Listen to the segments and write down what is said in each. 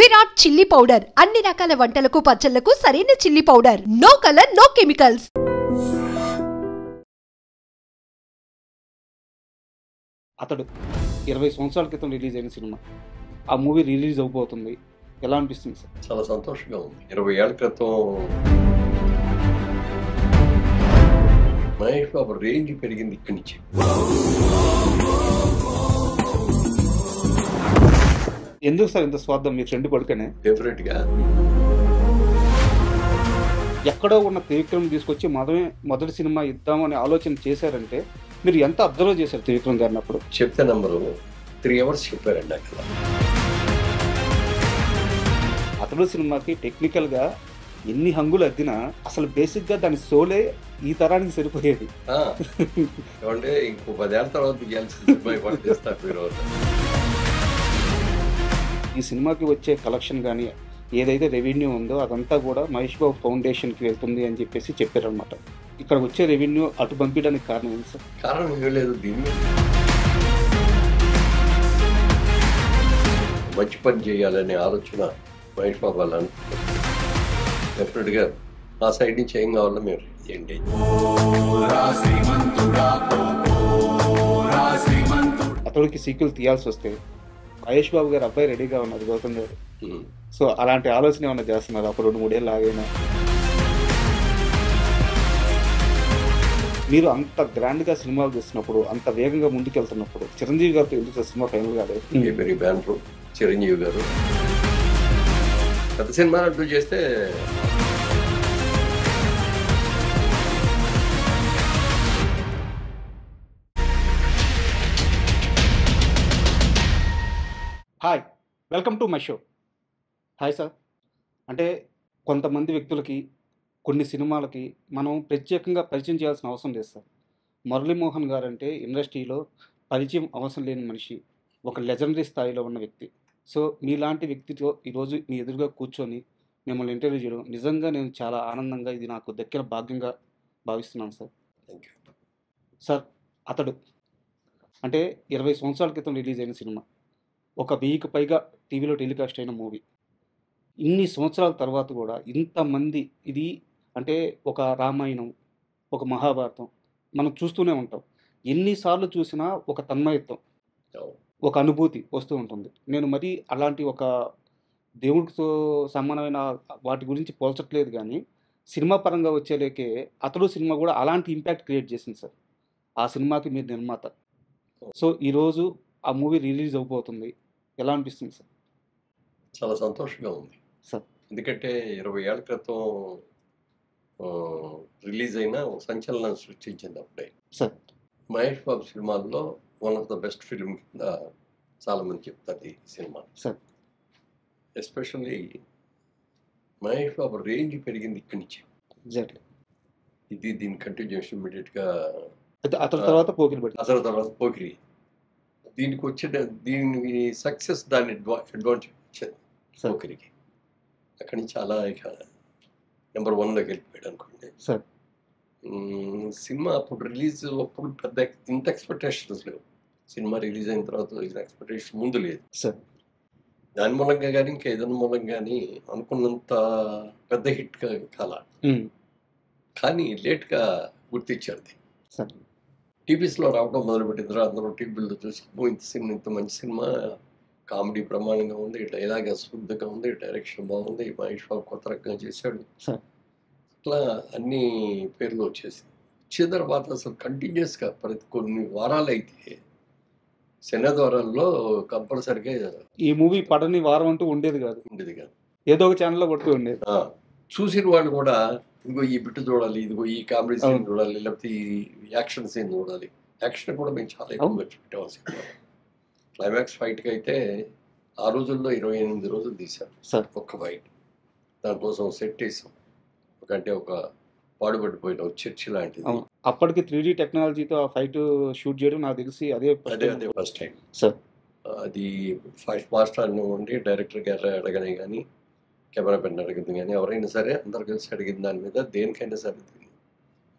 Virat chilli powder అన్ని రకాల వంటలకు పచ్చళ్లకు సరైన chilli powder. No colour no chemicals. అతడు 20 సంవత్సరాల క్రితం రిలీజ్ అయిన సినిమా, ఆ మూవీ రిలీజ్ అవబోతుంది. ఎలా అనిపిస్తుంది సార్? చాలా సంతోషంగా ఉంది. 20 ఏళ్ల క్రితం మహేష్ బాబు రేంజ్ పెరిగింది ఇక్కడి నుంచి. ఎందుకు సార్ ఇంత స్వార్థం? మీ ఫ్రెండ్ కొడుకనే డెఫినెట్ గా ఎక్కడో ఉన్న త్రివిక్రమ్ తీసుకొచ్చి మొదటి సినిమా ఇద్దామని ఆలోచన చేశారంటే మీరు ఎంత అబ్జర్వ్ చేశారు త్రివిక్రమ్ గారిని? అప్పుడు చెప్తే నంబరు 3 hours చెప్పారండి అక్కడ. అతడు సినిమాకి టెక్నికల్గా ఎన్ని హంగులు అద్దినా అసలు బేసిక్గా దాని సోలే ఈ తరానికి సరిపోయేది. ఏమంటే ఇంకో 10 ఏళ్ల తర్వాత చేస్తారు మీరు. ఈ సినిమాకి వచ్చే కలెక్షన్ కానీ ఏదైతే రెవెన్యూ ఉందో అదంతా కూడా మహేష్ బాబు ఫౌండేషన్కి వెళ్తుంది అని చెప్పేసి చెప్పారనమాట. ఇక్కడ వచ్చే రెవెన్యూ అటు పంపించడానికి కారణం ఏంటి సార్? కారణం ఏం లేదు, దీన్ని మంచి పని చేయాలనే ఆలోచన మహేష్ బాబు వాళ్ళ డెఫినెట్గా ఆ సైడ్ నుంచి ఏం కావాలో మేము చేయండి. అతడికి సీక్వెల్ తీయాల్సి వస్తే మహేష్ బాబు గారు అబ్బాయి రెడీగా ఉన్నారు, గౌతమ్ గారు. సో అలాంటి ఆలోచన ఏమన్నా చేస్తున్నారు? అప్పుడు 2-3 ఏళ్ళు ఆగైనా మీరు అంత గ్రాండ్గా సినిమాలు తీస్తున్నప్పుడు, అంత వేగంగా ముందుకెళ్తున్నప్పుడు చిరంజీవి గారితో ఎందుకు సినిమా ఫైనల్ కాలేదు? వెరీ బ్యాన్ చిరంజీవి గారు పెద్ద సినిమా అంటూ చేస్తే hi, welcome to my show. Hi sir. అంటే కొంతమంది వ్యక్తులకి కొన్ని సినిమాలకి మనం ప్రత్యేకంగా పరిచయం చేయాల్సిన అవసరం లేదు సార్. మురళీమోహన్ గారు అంటే ఇండస్ట్రీలో పరిచయం అవసరం లేని మనిషి, ఒక లెజెండరీ స్థాయిలో ఉన్న వ్యక్తి. సో మీలాంటి వ్యక్తితో ఈరోజు మీ ఎదురుగా కూర్చొని మిమ్మల్ని ఇంటర్వ్యూ చేయడం నిజంగా నేను చాలా ఆనందంగా, ఇది నాకు దక్కిన భాగ్యంగా భావిస్తున్నాను సార్. Thank you sir. అతడు అంటే 20 సంవత్సరాల క్రితం రిలీజ్ అయిన సినిమా, ఒక 1000కి పైగా టీవీలో టెలికాస్ట్ అయిన మూవీ. ఇన్ని సంవత్సరాల తర్వాత కూడా ఇంతమంది, ఇది అంటే ఒక రామాయణం, ఒక మహాభారతం మనం చూస్తూనే ఉంటాం. ఎన్నిసార్లు చూసినా ఒక తన్మయత్వం, ఒక అనుభూతి వస్తూ ఉంటుంది. నేను మరీ అలాంటి ఒక దేవుడితో సమానమైన వాటి గురించి పోల్చట్లేదు, కానీ సినిమా పరంగా వచ్చేలేకే అతడు సినిమా కూడా అలాంటి ఇంపాక్ట్ క్రియేట్ చేసింది సార్. ఆ సినిమాకి మీరు నిర్మాత. సో ఈరోజు ఆ మూవీ రిలీజ్ అవబోతుంది. ఎలా అనిపిస్తుంది సార్? చాలా సంతోషంగా ఉంది సార్. ఎందుకంటే 20 ఏళ్ల క్రితం రిలీజ్ అయిన ఒక సంచలనం సృష్టించింది అప్పుడే సార్. మహేష్ బాబు సినిమాల్లో one of the best film కింద చాలామంది చెప్తారు ఈ cinema sir. Especially Mahesh Babu range పెరిగింది ఇక్కడి నుంచి. ఎగ్జాక్ట్లీ. ఇది దీని కంటిన్యూషన్ ఇమీడియట్గా అతని తర్వాత పోకిరి పడి, అసలు తర్వాత పోకిరి, దీనికి వచ్చిన దీని సక్సెస్ దాని అడ్వాంటేజ్ వచ్చింది పోకిరికి. అక్కడి నుంచి చాలా ఇక నెంబర్ 1లోకి వెళ్ళిపోయాడు అనుకోండి సార్. సినిమా అప్పుడు రిలీజ్ అప్పుడు పెద్ద ఇంత ఎక్స్పెక్టేషన్స్ లేవు. సినిమా రిలీజ్ అయిన తర్వాత ఎక్స్పెక్టేషన్ ముందు లేదు సార్. దాని మూలంగా కానీ ఇంకా ఏదైనా మూలంగా కానీ అనుకున్నంత పెద్ద హిట్ కాల, కానీ లేట్గా గుర్తించారు. సార్. టీవీస్లో రావడం మొదలుపెట్టిన తర్వాత అందరూ టీవీలో చూసి ఇంత మంచి సినిమా, కామెడీ ప్రమాణంగా ఉంది, డైలాగ్ అశుద్ధంగా ఉంది, డైరెక్షన్ బాగుంది, మహేష్ బాబు కొత్త రకంగా చేశాడు, అట్లా అన్ని పేర్లు వచ్చేసి వచ్చే తర్వాత అసలు కంటిన్యూస్గా ప్రతి కొన్ని వారాలు అయితే శనివారాల్లో కంపల్సరిగా ఈ మూవీ పడని వారం అంటూ ఉండేది కాదు, ఏదో ఒక ఛానల్లో కొడుతూ ఉండేది. చూసిన వాళ్ళు కూడా ఇదిగో ఈ బిట్టు చూడాలి, ఇదిగో ఈ కామెడీ సీన్ చూడాలి, లేకపోతే ఈ యాక్షన్ సీన్ చూడాలి. యాక్షన్ కూడా మేము చాలా ఎక్కువ ఖర్చు పెట్టాము సినిమా. క్లైమాక్స్ ఫైట్కి అయితే ఆ రోజుల్లో 28 రోజులు తీశారు ఒక్క ఫైట్. దానికోసం సెట్ వేసాం, అంటే ఒక పాడుపడిపోయిన చర్చి లాంటిది. అప్పటికి 3D టెక్నాలజీతో ఆ ఫైట్ షూట్ చేయడం నాకు తెలిసి అదే ఫస్ట్ టైం సార్. అది ఫస్ట్ మాస్టర్ ఉండి డైరెక్టర్ గారు అడగనే కానీ, కెమెరా పెన్ అడిగింది కానీ, ఎవరైనా సరే అందరు కలిసి అడిగిన దాని మీద దేనికైనా సరే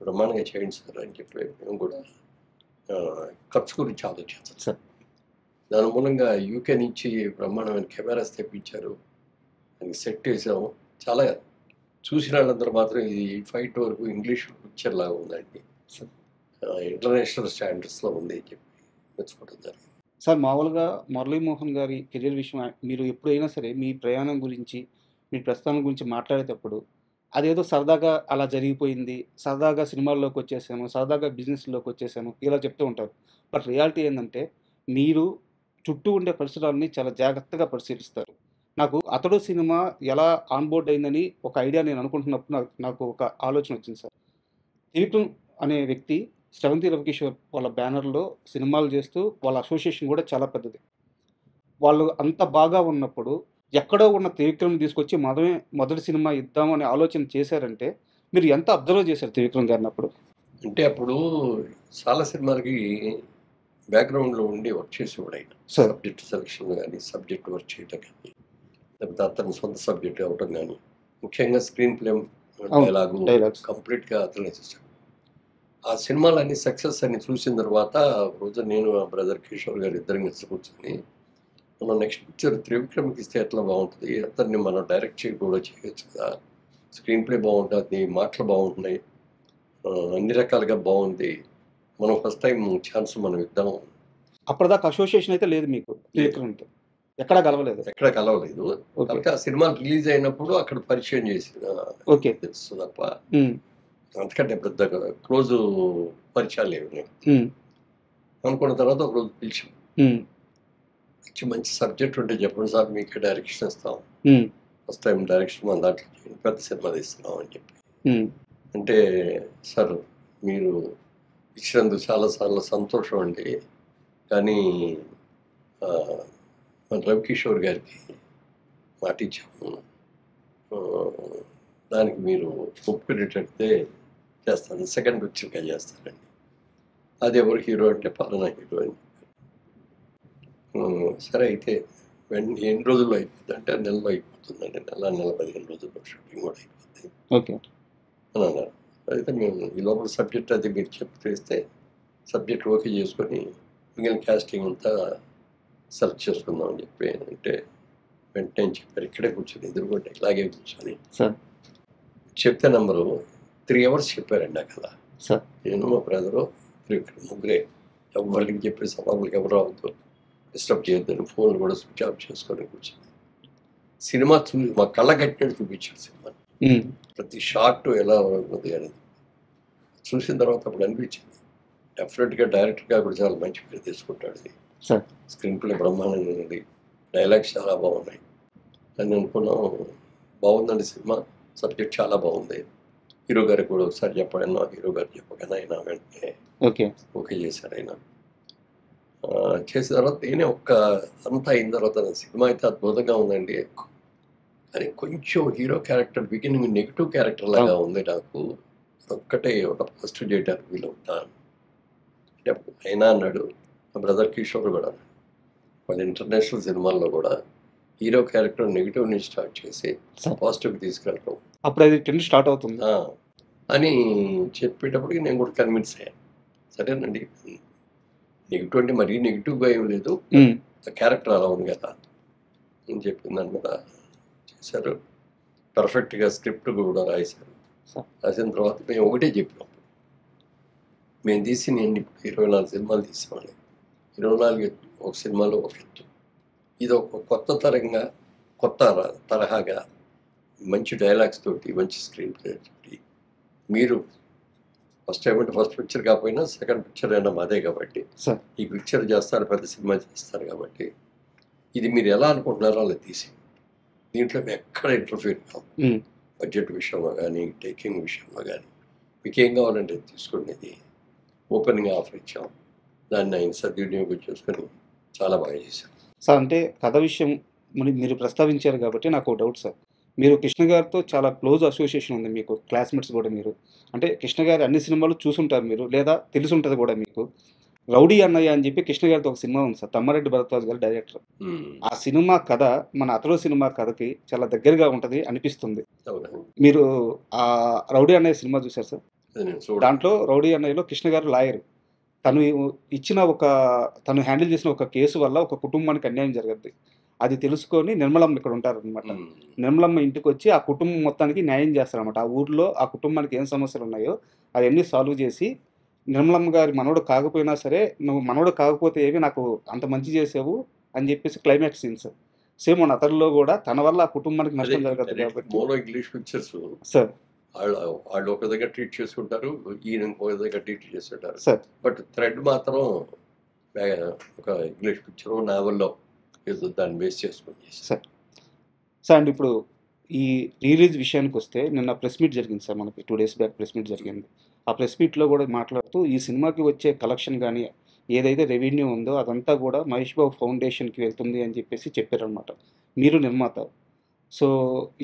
బ్రహ్మాండంగా చేయండి సార్ అని చెప్పి మేము కూడా ఖర్చు గురించి ఆలోచించాం సార్. దాని మూలంగా యూకే నుంచి బ్రహ్మాండమైన కెమెరాస్ తెప్పించారు. దానికి సెట్ వేసాము. చాలా చూసిన వాళ్ళందరూ మాత్రం ఇది ఫైట్ వరకు ఇంగ్లీష్ పిక్చర్ లాగా ఉందండి, ఇంటర్నేషనల్ స్టాండర్డ్స్లో ఉంది అని చెప్పి మెచ్చుకోవడం జరిగింది. సార్ మామూలుగా మురళీమోహన్ గారి కెరీర్ విషయం మీరు ఎప్పుడైనా సరే మీ ప్రయాణం గురించి, మీ ప్రస్థానం గురించి మాట్లాడేటప్పుడు అదేదో సరదాగా అలా జరిగిపోయింది, సరదాగా సినిమాల్లోకి వచ్చేసాను, సరదాగా బిజినెస్లోకి వచ్చేసాను ఇలా చెప్తూ ఉంటారు. బట్ రియాలిటీ ఏంటంటే మీరు చుట్టూ ఉండే పరిసరాలని చాలా జాగ్రత్తగా పరిశీలిస్తారు. నాకు అతడు సినిమా ఎలా ఆన్‌బోర్డ్ అయిందని ఒక ఐడియా నేను అనుకుంటున్నప్పుడు నాకు ఒక ఆలోచన వచ్చింది సార్. త్రివిక్రమ్ అనే వ్యక్తి శ్రవంతి రవికిషోర్ వాళ్ళ బ్యానర్‌లో సినిమాలు చేస్తూ వాళ్ళ అసోసియేషన్ కూడా చాలా పెద్దది. వాళ్ళు అంత బాగా ఉన్నప్పుడు ఎక్కడో ఉన్న త్రివిక్రమ్‌ని తీసుకొచ్చి మొదటి సినిమా ఇద్దాం అనే ఆలోచన చేశారంటే మీరు ఎంత అబ్జర్వ్ చేశారు త్రివిక్రమ్ గారిని అప్పుడు? అంటే అప్పుడు చాలా సినిమాలకి బ్యాక్గ్రౌండ్లో ఉండి వర్క్ చేసేవాడు ఆయన. సార్. సబ్జెక్ట్ సెలక్షన్ కానీ, సబ్జెక్ట్ వర్క్ చేయటం కానీ, లేకపోతే అతని సొంత సబ్జెక్ట్ అవ్వటం కానీ, ముఖ్యంగా స్క్రీన్ ప్లే, డైలాగ్స్. కంప్లీట్గా అతనే చేశాడు. ఆ సినిమాలన్నీ సక్సెస్ అని చూసిన తర్వాత రోజు నేను ఆ బ్రదర్ కిషోర్ గారు ఇద్దరం కలిసి కూర్చొని మనం నెక్స్ట్ పిక్చర్ త్రివిక్రమ్కి ఇస్తే ఎట్లా బాగుంటుంది, అతన్ని మనం డైరెక్ట్ కూడా చేయొచ్చు కదా, స్క్రీన్ ప్లే బాగుంటుంది, మాటలు బాగుంటున్నాయి, అన్ని రకాలుగా బాగుంది, మనం ఫస్ట్ టైం ఛాన్స్ మనం ఇద్దాం. అప్పటిదాకా అసోసియేషన్ అయితే లేదు మీకు త్రివిక్రమ్‌తో? ఎక్కడా కలవలేదు? ఎక్కడ కలవలేదు. ఓకే. కాబట్టి ఆ సినిమా రిలీజ్ అయినప్పుడు అక్కడ పరిచయం చేసిన ఓకే. తెలుసు తప్ప హ్మ్. అంతకంటే పెద్ద క్లోజ్ పరిచయాలు లేవు. నేను అనుకున్న తర్వాత ఒక రోజు పిలిచాం, హ్మ్. మంచి సబ్జెక్ట్ ఉంటే చెప్పండి సార్, మీకు డైరెక్షన్ ఇస్తాం, హ్మ్. ఫస్ట్ టైం డైరెక్షన్ మన దాంట్లో చేయండి, పెద్ద సినిమా తీస్తున్నాం అని చెప్పి. హ్మ్. అంటే సార్ మీరు ఇచ్చినందుకు చాలాసార్లు సంతోషం అండి, కానీ మన రవికిషోర్ గారికి మాట ఇచ్చాము, దానికి మీరు ఒప్పుకునేటట్టే చేస్తాను, సెకండ్ పిక్చర్గా చేస్తానండి. అది ఎవరు హీరో అంటే పలానా హీరో అని చెప్పారు. సరే అయితే ఎన్ని రోజుల్లో అయిపోతుంది అంటే నెలలో అయిపోతుందండి, నెల 15 రోజుల్లో షూటింగ్ కూడా అయిపోతుంది ఓకే. అని అన్నారు. అయితే మేము ఈ లోపల సబ్జెక్ట్ అది మీరు చేస్తే సబ్జెక్ట్ ఓకే చేసుకొని మిగిలిన క్యాస్టింగ్ అంతా సెలెక్ట్ చేసుకుందాం అని చెప్పి అంటే వెంటనే చెప్పారు, ఇక్కడే కూర్చొని ఎదురుకుంటే ఇలాగే కూర్చొని సార్. చెప్తే నెంబరు 3 hours చెప్పారండి ఆ కథ. సార్. నేను మా బ్రదరు ముగ్గురే, ఎవరికి చెప్పేసి లోపలికి ఎవరు రావద్దు, డిస్టర్బ్ చేయొద్దని ఫోన్లు కూడా స్విచ్ ఆఫ్ చేసుకొని కూర్చొని సినిమా మా కళ్ళ కట్టినట్టు చూపించారు సినిమా. హ్మ్. ప్రతి షార్ట్ ఎలా ఉన్నది అనేది చూసిన తర్వాత అప్పుడు అనిపించింది, డెఫినెట్గా డైరెక్టర్గా కూడా చాలా మంచి పేరు తీసుకుంటాడు, సార్. స్క్రీన్ ప్లే బ్రహ్మాండంగా ఉంది, డైలాగ్స్ చాలా బాగున్నాయి అని అనుకున్నాం. బాగుందండి సినిమా, సబ్జెక్ట్ చాలా బాగుంది, హీరో గారికి కూడా ఒకసారి చెప్పాను, హీరో గారు చెప్పగానే ఆయన వెంటనే ఓకే. ఓకే చేశారు. ఆయన చేసిన తర్వాత నేనే అంతా అయిన తర్వాత సినిమా అయితే అద్భుతంగా ఉందండి, కానీ కొంచెం hero character beginning negative character లాగా ఉంది, నాకు ఒక్కటే ఒక ఫస్ట్ చేయడానికి వీలు ఉంటాను అంటే అయినా అన్నాడు. మా బ్రదర్ కిషోర్ కూడా వాళ్ళ ఇంటర్నేషనల్ సినిమాల్లో కూడా హీరో క్యారెక్టర్ నెగిటివ్ నుంచి స్టార్ట్ చేసి పాజిటివ్ తీసుకెళ్ళటం, అప్పుడు అది ట్రెండ్ స్టార్ట్ అవుతుంది అని చెప్పేటప్పటికి నేను కూడా కన్విన్స్ అయ్యాను. సరేనండి, నెగిటివ్ అంటే మరీ నెగిటివ్గా ఏం లేదు, క్యారెక్టర్ అలా ఉంది కదా అని చెప్పిన దాని మీద చేశారు. పర్ఫెక్ట్గా స్క్రిప్ట్ కూడా రాశారు. రాసిన తర్వాత మేము ఒకటే చెప్పాం, మేము తీసి నేను ఇప్పుడు 24 సినిమాలు తీసామండి, 24 ఒక సినిమాలో ఒక ఎత్తు, ఇది ఒక కొత్త తరహాగా మంచి డైలాగ్స్ తోటి, మంచి స్క్రీన్ ప్లే తోటి, మీరు ఫస్ట్ ఏమంటే ఫస్ట్ పిక్చర్ కాకపోయినా సెకండ్ పిక్చర్ అయినా మాదే కాబట్టి ఈ పిక్చర్ చేస్తారు, పెద్ద సినిమా చేస్తారు కాబట్టి ఇది మీరు ఎలా అనుకుంటున్నారో అలా తీసి, దీంట్లో మేము ఎక్కడ ఇంటర్ఫీర్ కావు, బడ్జెట్ విషయంలో కానీ టేకింగ్ విషయంలో కానీ మీకు ఏం కావాలంటే తీసుకునేది ఓపెన్గా ఆఫర్ ఇచ్చాం, దాన్ని ఆయన సద్వినియోగం చేసుకొని చాలా బాగా చేశాం. సార్ అంటే కథ విషయం మీరు ప్రస్తావించారు కాబట్టి నాకు డౌట్ సార్, మీరు కృష్ణ గారితో చాలా క్లోజ్ అసోసియేషన్ ఉంది మీకు, క్లాస్మేట్స్ కూడా మీరు, అంటే కృష్ణ గారి అన్ని సినిమాలు చూసుంటారు మీరు, లేదా తెలిసి ఉంటుంది కూడా మీకు. రౌడీ అన్నయ్య అని చెప్పి కృష్ణ గారితో ఒక సినిమా ఉంది సార్, తమ్మారెడ్డి భరద్వాజ్ గారు డైరెక్టర్. ఆ సినిమా కథ మన అతడు సినిమా కథకి చాలా దగ్గరగా ఉంటుంది అనిపిస్తుంది. మీరు ఆ రౌడీ అన్నయ్య సినిమా చూసారు సార్? దాంట్లో రౌడీ అన్నయ్యలో కృష్ణ గారు లాయర్, తను హ్యాండిల్ చేసిన ఒక కేసు వల్ల ఒక కుటుంబానికి అన్యాయం జరుగుద్ది. అది తెలుసుకొని నిర్మలమ్మ ఇక్కడ ఉంటారనమాట. నిర్మలమ్మ ఇంటికి వచ్చి ఆ కుటుంబం మొత్తానికి న్యాయం చేస్తారనమాట. ఆ ఊర్లో ఆ కుటుంబానికి ఏం సమస్యలు ఉన్నాయో అవన్నీ సాల్వ్ చేసి, నిర్మలమ్మ గారి మనవడు కాకపోయినా సరే, నువ్వు మనవడు కాకపోతే ఏమి నాకు అంత మంచి చేసావు అని చెప్పేసి క్లైమాక్స్ సీన్స్. సేమ్ మన అతనిలో కూడా తన వల్ల ఆ కుటుంబానికి నష్టం జరగదు కాబట్టి. మోనో ఇంగ్లీష్ పిక్చర్స్ సార్ వాళ్ళు ఒక దగ్గర ట్రీట్ చేసుకుంటారు, ఈయన ఇంకొక దగ్గర ట్రీట్ చేస్తుంటారు. సార్ బట్ థ్రెడ్ మాత్రం ఒక ఇంగ్లీష్ పిక్చర్ నావెల్లో ఏదో దాన్ని బేస్ చేసుకుని సార్. సార్ అండ్ ఇప్పుడు ఈ రిలీజ్ విషయానికి వస్తే నిన్న ప్రెస్ మీట్ జరిగింది సార్, మనకి 2 days బ్యాక్ ప్రెస్ మీట్ జరిగింది. ఆ ప్రెస్ మీట్లో కూడా మాట్లాడుతూ ఈ సినిమాకి వచ్చే కలెక్షన్ కానీ ఏదైతే రెవెన్యూ ఉందో అదంతా కూడా మహేష్ బాబు ఫౌండేషన్కి వెళ్తుంది అని చెప్పేసి చెప్పారనమాట. మీరు నిర్మాత, సో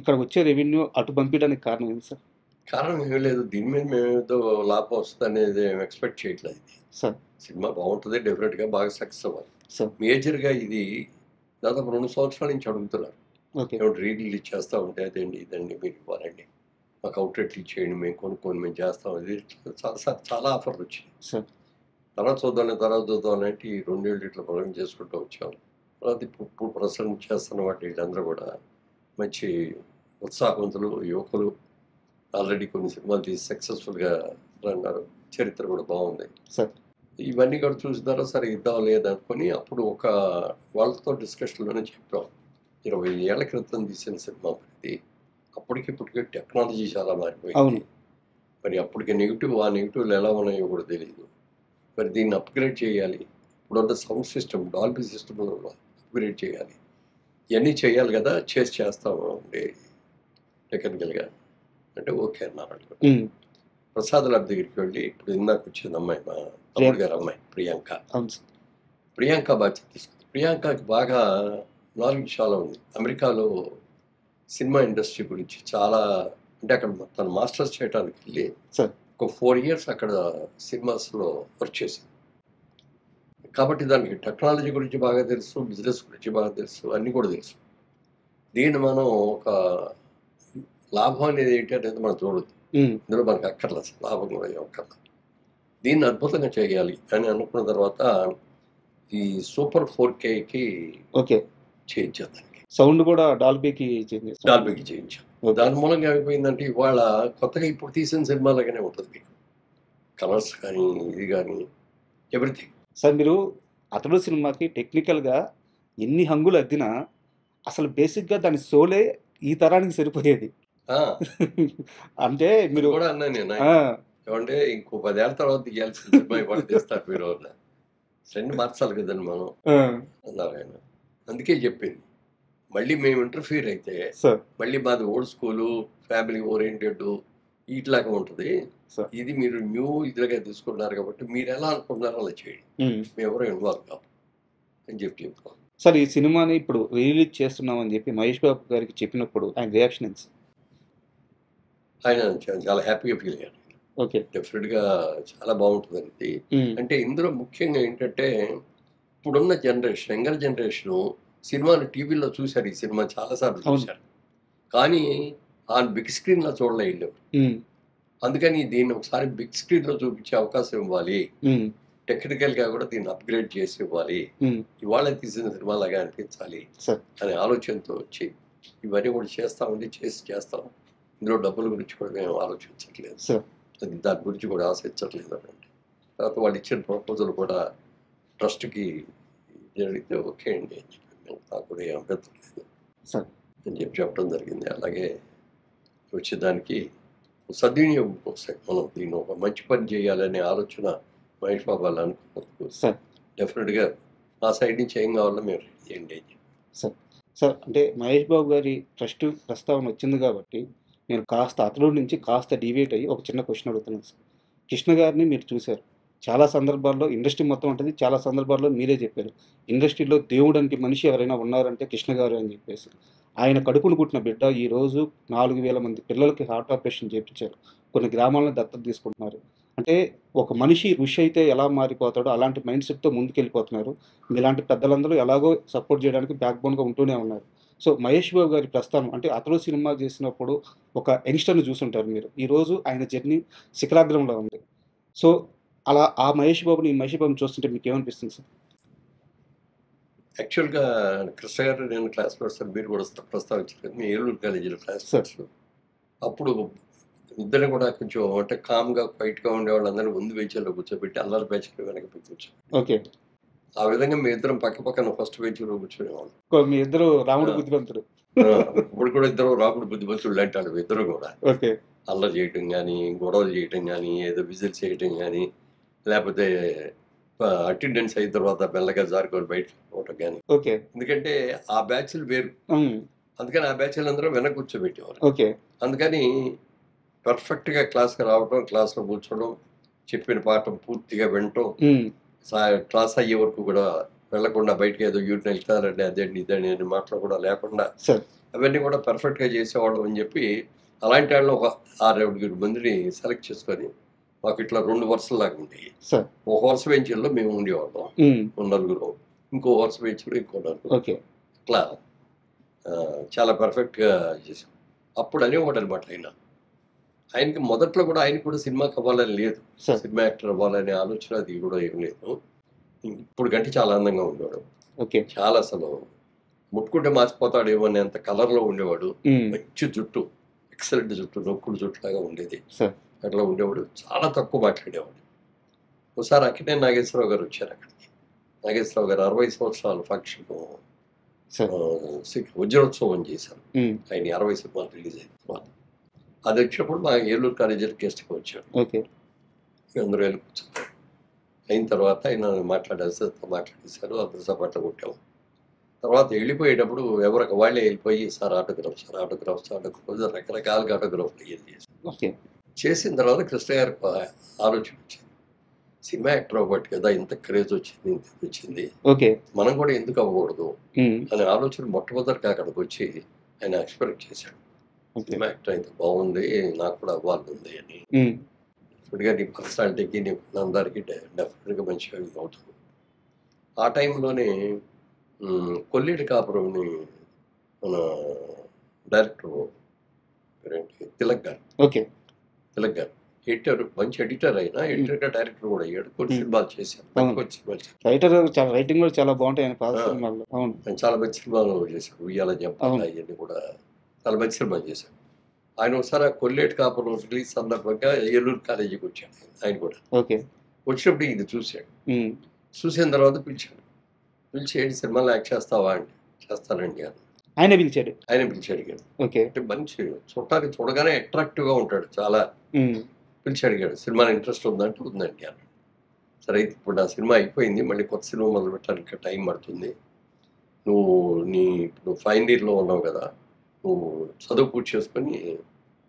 ఇక్కడ వచ్చే రెవెన్యూ అటు పంపించడానికి కారణం ఏంటి సార్? కారణం ఏమీ లేదు, దీని మీద మేము ఏదో లాభం వస్తుంది అనేది ఎక్స్పెక్ట్ చేయట్లేదు. సార్ సినిమా బాగుంటుంది, డెఫినెట్గా బాగా సక్సెస్ అవ్వాలి. సార్ మేజర్గా ఇది దాదాపు 2 సంవత్సరాల నుంచి అడుగుతున్నారు. ఓకే రిలీజ్ చేస్తూ ఉంటే అదేంటి ఇదండి మీరు ఇవ్వాలండి, మాకు అవుట్లెట్ ఇచ్చేయండి, మేము కొనుక్కొని మేము చేస్తాం. ఇది చాలా ఆఫర్లు వచ్చినాయి. సార్ తర్వాత చూద్దాం అంటే ఈ 2 ఏళ్ళు ఇట్లా పొలం చేసుకుంటూ వచ్చాం. తర్వాత ఇప్పుడు ప్రసంగం చేస్తున్న వాటి వీళ్ళందరూ కూడా మంచి ఉత్సాహవంతులు, యువకులు. ఆల్రెడీ కొన్ని సినిమాలు తీసి సక్సెస్ఫుల్గా అన్నారు, చరిత్ర కూడా బాగుంది. సార్ ఇవన్నీ కూడా చూసిన తర్వాత సరే ఇద్దాం లేదనుకొని అప్పుడు ఒక వాళ్ళతో డిస్కషన్లోనే చెప్పాం, 20 ఏళ్ల క్రితం తీసిన సినిమా ఇది, అప్పటికిప్పటికే టెక్నాలజీ చాలా మారిపోయింది. మరి అప్పటికి నెగిటివ్, ఆ నెగిటివ్లు ఎలా ఉన్నాయో కూడా తెలియదు. మరి దీన్ని అప్గ్రేడ్ చేయాలి, ఇప్పుడున్న sound system, Dolby system upgrade చేయాలి, ఇవన్నీ చేయాలి కదా, చేస్తాము అంటే టెక్నికల్గా అంటే ఓకే అన్నారు. ప్రసాద్ లాబ్ దగ్గరికి వెళ్ళి ఇప్పుడు ఇందాక వచ్చింది అమ్మాయి, మా తమ్ముడు గారు అమ్మాయి ప్రియాంక బాధ్యత తీసుకుంది. ప్రియాంకకి బాగా నాలెడ్జ్ చాలా ఉంది. అమెరికాలో సినిమా ఇండస్ట్రీ గురించి చాలా, అంటే అక్కడ తను మాస్టర్స్ చేయడానికి వెళ్ళి ఒక 4 years అక్కడ సినిమాస్లో వర్క్ చేసింది. కాబట్టి దానికి టెక్నాలజీ గురించి బాగా తెలుసు, బిజినెస్ గురించి బాగా తెలుసు, అన్నీ కూడా తెలుసు. దీన్ని మనం ఒక లాభం అనేది ఏంటి అనేది మనం చూడొద్దు, ఇందులో మనకు అక్కర్లేదు, లాభం కూడా అక్కర్లేదు. దీన్ని అద్భుతంగా చేయాలి అని అనుకున్న తర్వాత ఈ సూపర్ 4Kకి ఓకే చేయించాం. దానికి సౌండ్ కూడా డాల్బీకి చేయించాం. దాని మూలంగా ఏమైపోయిందంటే ఇవాళ కొత్తగా ఇప్పుడు తీసిన సినిమాలాగానే ఉంటుంది మీకు, కలర్స్ కానీ ఇది కానీ ఎవ్రీథింగ్. సార్ మీరు అతడు సినిమాకి టెక్నికల్గా ఎన్ని హంగులు అద్దినా అసలు బేసిక్గా దాని సోలే ఈ తరానికి సరిపోయేది. అంటే మీరు కూడా అన్నా నేను ఏమంటే ఇంకో 10 ఏళ్ళ తర్వాత తీయాల్సిన సినిమా ఇవాళ తీస్తారు మీరు, ట్రెండ్ మార్చాలి కదండి మనం అన్నారు ఆయన. అందుకే చెప్పింది, మళ్ళీ మేము ఇంటర్ఫియర్ అయితే మళ్ళీ మాది ఓల్డ్ స్కూలు, ఫ్యామిలీ ఓరియంటెడ్ ఇట్లాగా ఉంటుంది. ఇది మీరు న్యూ ఇదిగా తీసుకున్నారు కాబట్టి మీరు ఎలా అనుకుంటున్నారో అలా చేయండి, మేము ఎవరో ఇన్వాల్వ్ కావు అని చెప్పుకోవాలి. సార్ ఈ సినిమాని ఇప్పుడు రిలీజ్ చేస్తున్నామని చెప్పి మహేష్ బాబు గారికి చెప్పినప్పుడు ఆయన రియాక్షన్ ఏంటి? ఆయన చాలా హ్యాపీగా ఫీల్ అయ్యాడు. ఓకే డెఫినెట్గా చాలా బాగుంటుంది అనేది. అంటే ఇందులో ముఖ్యంగా ఏంటంటే ఇప్పుడున్న జనరేషన్, యంగర్ జనరేషను సినిమాను టీవీలో చూశారు, ఈ సినిమా చాలాసార్లు చూశారు, కానీ ఆ బిగ్ స్క్రీన్లో చూడలేదు. అందుకని దీన్ని ఒకసారి బిగ్ స్క్రీన్లో చూపించే అవకాశం ఇవ్వాలి, టెక్నికల్గా కూడా దీన్ని అప్గ్రేడ్ చేసి ఇవ్వాలి, ఇవాళ తీసిన సినిమాలాగా అనిపించాలి అనే ఆలోచనతో వచ్చి ఇవన్నీ కూడా చేస్తామండి, చేస్తాం. ఇందులో డబ్బుల గురించి కూడా మేము ఆలోచించట్లేదు, దాని గురించి కూడా ఆశించట్లేదు అనండి. తర్వాత వాళ్ళు ఇచ్చిన ప్రపోజల్ కూడా ట్రస్ట్కి జరిగితే ఓకే అండి అని చెప్పి నాకు కూడా ఏం అభ్యంతరం లేదు అని చెప్పడం జరిగింది. అలాగే వచ్చేదానికి సద్వినియోగం కోసం మనం దీన్ని ఒక మంచి పని చేయాలనే ఆలోచన మహేష్ బాబు వాళ్ళు అనుకున్నందుకు డెఫినెట్గా ఆ సైడ్ నుంచి ఏం కావాలో మేము రెడీ చేయండి అని చెప్పి. సార్ అంటే మహేష్ బాబు గారి ట్రస్ట్ ప్రస్తావన వచ్చింది కాబట్టి నేను కాస్త అతడు నుంచి కాస్త డివేట్ అయ్యి ఒక చిన్న క్వశ్చన్ అడుగుతున్నాను సార్. కృష్ణ గారిని మీరు చూశారు, చాలా సందర్భాల్లో ఇండస్ట్రీ మొత్తం ఉంటుంది, చాలా సందర్భాల్లో మీరే చెప్పారు ఇండస్ట్రీలో దేవుడు అంటే మనిషి ఎవరైనా ఉన్నారంటే కృష్ణ గారు అని చెప్పేసి. ఆయన కడుపును పుట్టిన బిడ్డ ఈరోజు 4,000 మంది పిల్లలకి హార్ట్ ఆపరేషన్ చేయించారు, కొన్ని గ్రామాలను దత్తత తీసుకుంటున్నారు. అంటే ఒక మనిషి ఋషి అయితే ఎలా మారిపోతాడో అలాంటి మైండ్ సెట్తో ముందుకెళ్ళిపోతున్నారు. మీలాంటి పెద్దలందరూ ఎలాగో సపోర్ట్ చేయడానికి బ్యాక్ బోన్గా ఉంటూనే ఉన్నారు. సో మహేష్ బాబు గారి ప్రస్థానం అంటే అతడు సినిమా చేసినప్పుడు ఒక యంగ్స్టర్ని చూసుంటారు మీరు, ఈరోజు ఆయన జర్నీ శిఖరాగ్రంలో ఉంది. సో అలా ఆ మహేష్ బాబుని చూస్తుంటే మీకు ఏమనిపిస్తుంది సార్? యాక్చువల్గా కృష్ణ గారు నేను క్లాస్మేట్స్ మీరు కూడా ప్రస్తావించారు కదా, మీ ఏలూరు కాలేజీలో క్లాస్మేట్స్. అప్పుడు ఇద్దరు కూడా కొంచెం అంటే కామ్గా క్వైట్గా ఉండేవాళ్ళందరినీ ముందు బెంచ్లో కూర్చోబెట్టి అల్లరి బెంచ్లో వెనక కూర్చో. ఓకే. ఆ విధంగా మీ ఇద్దరం పక్క పక్కన ఫస్ట్ బెంచ్లో కూర్చునేవాళ్ళం. మీ ఇద్దరు రాముడు బుద్ధిమంతుడు. ఇప్పుడు కూడా ఇద్దరు రాముడు బుద్ధిమంతుడు అంటాడు. ఇద్దరు కూడా ఓకే. అల్లరి చేయటం కానీ, గొడవలు చేయటం కానీ, ఏదో విజిల్స్ చేయటం కానీ, లేకపోతే అటెండెన్స్ అయిన తర్వాత మెల్లగా జారుకొని బయట పోవటం కానీ. ఓకే. ఎందుకంటే ఆ బ్యాచ్లు వేరు, అందుకని ఆ బ్యాచ్లు అందరూ వెనక కూర్చోబెట్టేవారు. ఓకే. అందుకని పర్ఫెక్ట్గా క్లాస్కి రావటం, క్లాస్లో కూర్చోవడం, చెప్పిన పాఠం పూర్తిగా వినటం, క్లాస్ అయ్యే వరకు కూడా వెళ్లకుండా బయటకి ఏదో యూరిన్ వెళ్తారండి అదేంటి ఇదండి అని మాటలు కూడా లేకుండా అవన్నీ కూడా పర్ఫెక్ట్గా చేసేవాళ్ళం అని చెప్పి అలాంటి వాళ్ళు ఒక 6-7 మందిని సెలెక్ట్ చేసుకొని మాకు ఇట్లా 2 వరుసలాగా ఉండేవి. ఒక వరుస బెంచ్లో మేము ఉండేవాళ్ళం నలుగురు, ఇంకో వరుస బెంచ్లో ఇంకో నలుగురు, అట్లా చాలా పర్ఫెక్ట్గా చేసాం. అప్పుడు అనేవాడు అనమాట ఆయనకి మొదట్లో కూడా ఆయనకు కూడా సినిమాకి అవ్వాలని లేదు, సినిమా యాక్టర్ అవ్వాలనే ఆలోచన అది కూడా ఏం లేదు. ఇప్పుడు కంటే చాలా అందంగా ఉండేవాడు. చాలా అసలు ముట్టుకుంటే మార్చిపోతాడేమో అనే అంత కలర్లో ఉండేవాడు. మంచి జుట్టు, ఎక్సలెంట్ జుట్టు, నొక్కుడు జుట్టు లాగా ఉండేది. అట్లా ఉండేవాడు. చాలా తక్కువ మాట్లాడేవాడు. ఒకసారి అక్కినేని నాగేశ్వరరావు గారు వచ్చారు అక్కడికి. నాగేశ్వరరావు గారు 60 సంవత్సరాల ఫంక్షన్ వజ్రోత్సవం చేశారు. ఆయన 60 సినిమాలు రిలీజ్ అయిన తర్వాత అది వచ్చినప్పుడు మా ఏలూరు కాలేజీలో గెస్ట్గా వచ్చాడు. అందరూ వెళ్ళి కూర్చున్నారు. అయిన తర్వాత ఆయన మాట్లాడేశారు, అందరూ సపాట్లు కొట్టాము. తర్వాత వెళ్ళిపోయేటప్పుడు ఎవరికి వాళ్ళే వెళ్ళిపోయి సార్ ఆటోగ్రాఫ్ రకరకాలుగా ఆటోగ్రాఫ్లు అయ్యేది చేసిన తర్వాత కృష్ణ గారికి ఆలోచన వచ్చింది, సినిమా యాక్టర్ అవ్వబట్టి కదా ఇంత క్రేజ్ వచ్చింది, ఇంత వచ్చింది, మనం కూడా ఎందుకు అవ్వకూడదు అనే ఆలోచన మొట్టమొదటిగా అక్కడికి వచ్చి ఆయన ఎక్స్పెక్ట్ చేశాడు. సినిమా యాక్టర్ అయితే బాగుంది, నాకు కూడా అవ్వాలి ఉంది అని. ఇప్పటిగా నీ పర్సనాలిటీకి నీ అందరికీ డెఫినెట్గా మంచిగా అవుతుంది. ఆ టైంలోనే కొల్లేటి కాపురంని మన డైరెక్టర్ తిలక్ గారు ఎడిటర్, మంచి ఎడిటర్ అయినా ఎడిటర్గా డైరెక్టర్ కూడా అయ్యాడు. కొన్ని సినిమాలు చేశాడు, రైటింగ్ కూడా చాలా బాగుంటాయి. చాలా మంచి సినిమాలు చేశాడు. ఉయ్యాల జంపాల అవన్నీ కూడా చాలా మంచి సినిమాలు చేశాడు. ఆయన ఒకసారి కొల్లేటి కాపురం రిలీజ్ సందర్భంగా ఏలూరు కాలేజీకి వచ్చాడు. ఆయన కూడా వచ్చినప్పుడు ఇది చూశాడు. చూసిన తర్వాత పిలిచి ఏంటి సినిమాలో యాక్ట్ చేస్తావా అండి? చేస్తానండి అని ఆయన పిలిచాడు అడిగాడు. అంటే మంచి చూడటానికి చూడగానే అట్రాక్టివ్గా ఉంటాడు చాలా. పిలిచి అడిగాడు సినిమాలో ఇంట్రెస్ట్ ఉందంటే ఉందండి అన్నాడు. సరే అయితే ఇప్పుడు నా సినిమా అయిపోయింది, మళ్ళీ కొత్త సినిమా మొదలు పెట్టడానికి టైం పడుతుంది, నువ్వు ఇప్పుడు ఫైనల్ ఇయర్లో ఉన్నావు కదా, నువ్వు చదువు పూర్తి చేసుకొని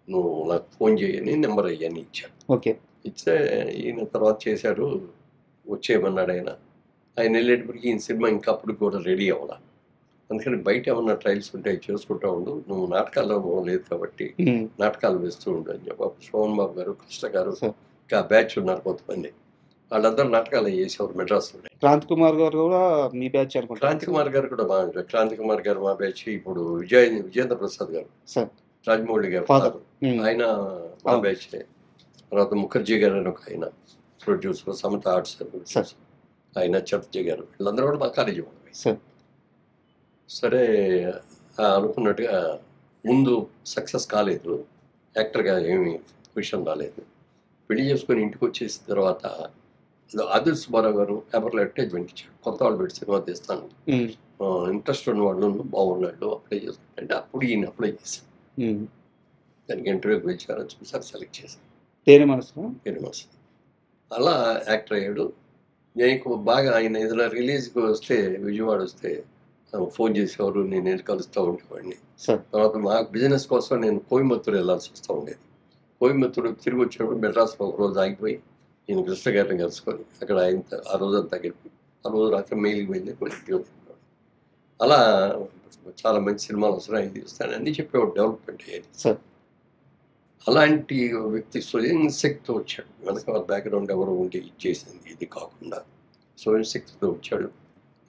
నువ్వు నాకు ఫోన్ చేయని నెంబర్ అయ్యని ఇచ్చాడు. ఇచ్చే ఈయన తర్వాత చేశాడు, వచ్చేయమన్నాడు ఆయన. ఆయన వెళ్ళేటప్పటికి ఈయన సినిమా ఇంకా అప్పుడు కూడా రెడీ అవ్వాల. అందుకని బయట ఏమన్నా ట్రయల్స్ ఉంటాయి చేసుకుంటా ఉండు, నువ్వు నాటకాల్లో లేదు కాబట్టి నాటకాలు వేస్తూ ఉండు అని చెప్పి సోమన్ బాబు గారు, కృష్ణ గారు, ఇంకా బ్యాచ్ ఉన్నారు కొంతమంది, వాళ్ళందరూ నాటకాలు చేసేవారు మెడ్రాస్లో. క్రాంతి కుమార్ గారు కూడా మీ బ్యాచ్ అనుకుంటా. క్రాంతి కుమార్ గారు కూడా బాగా, క్రాంతి కుమార్ గారు మా బ్యాచ్. ఇప్పుడు విజయేంద్ర ప్రసాద్ గారు, రాజమౌళి గారు ఆయన మా బ్యాచ్. తర్వాత ముఖర్జీ గారు అని ఒక ఆయన ప్రొడ్యూసర్, సమత ఆర్ట్స్ ఆయన, చటర్జీ గారు, వీళ్ళందరూ కూడా మా కాలేజీ వాళ్ళు. సరే అనుకున్నట్టుగా ముందు సక్సెస్ కాలేదు, యాక్టర్గా ఏమి విషయం రాలేదు. పెళ్లి చేసుకొని ఇంటికి వచ్చేసిన తర్వాత ఆదిల్ సుబ్బారావు గారు పేపర్లో అడ్వర్టైజ్మెంట్ ఇచ్చాడు, కొత్త వాళ్ళు పెట్టి సినిమా తీస్తాను, ఇంట్రెస్ట్ ఉన్న వాళ్ళు బాగున్నాడు అప్లై చేసుకుంటే అప్పుడు ఈయన అప్లై చేశాను. దానికి ఇంటర్వ్యూకి పిలిచారు, చూసారు, సెలెక్ట్ చేశాను. తేనె మనసు. అలా యాక్టర్ అయ్యాడు. నేను బాగా ఆయన ఏదైనా రిలీజ్కి వస్తే, విజయవాడ వస్తే ఫోన్ చేసేవారు, నేను వెళ్ళి కలుస్తూ ఉండేవాడిని. తర్వాత మా బిజినెస్ కోసం నేను కోయంబత్తూరు వెళ్ళాల్సి వస్తూ ఉండేది. కోయంబత్తూరు తిరిగి వచ్చినప్పుడు మెడ్రాస్లో ఒక రోజు ఆగిపోయి నేను కృష్ణ గారిని కలుసుకొని అక్కడ ఆయన ఆ రోజంతా గడిపి ఆ రోజు రాత్రి మెయిల్కి వెళ్ళి కొన్ని అలా చాలా మంచి సినిమాలు వస్తున్నాయి, తీస్తాను అన్నీ చెప్పేవాడు, డెవలప్మెంట్ అయ్యేది. అలాంటి వ్యక్తి స్వయం శక్తితో వచ్చాడు. వెనక వాళ్ళ బ్యాక్గ్రౌండ్ ఎవరు ఉండి చేసింది ఇది కాకుండా స్వయం శక్తితో వచ్చాడు.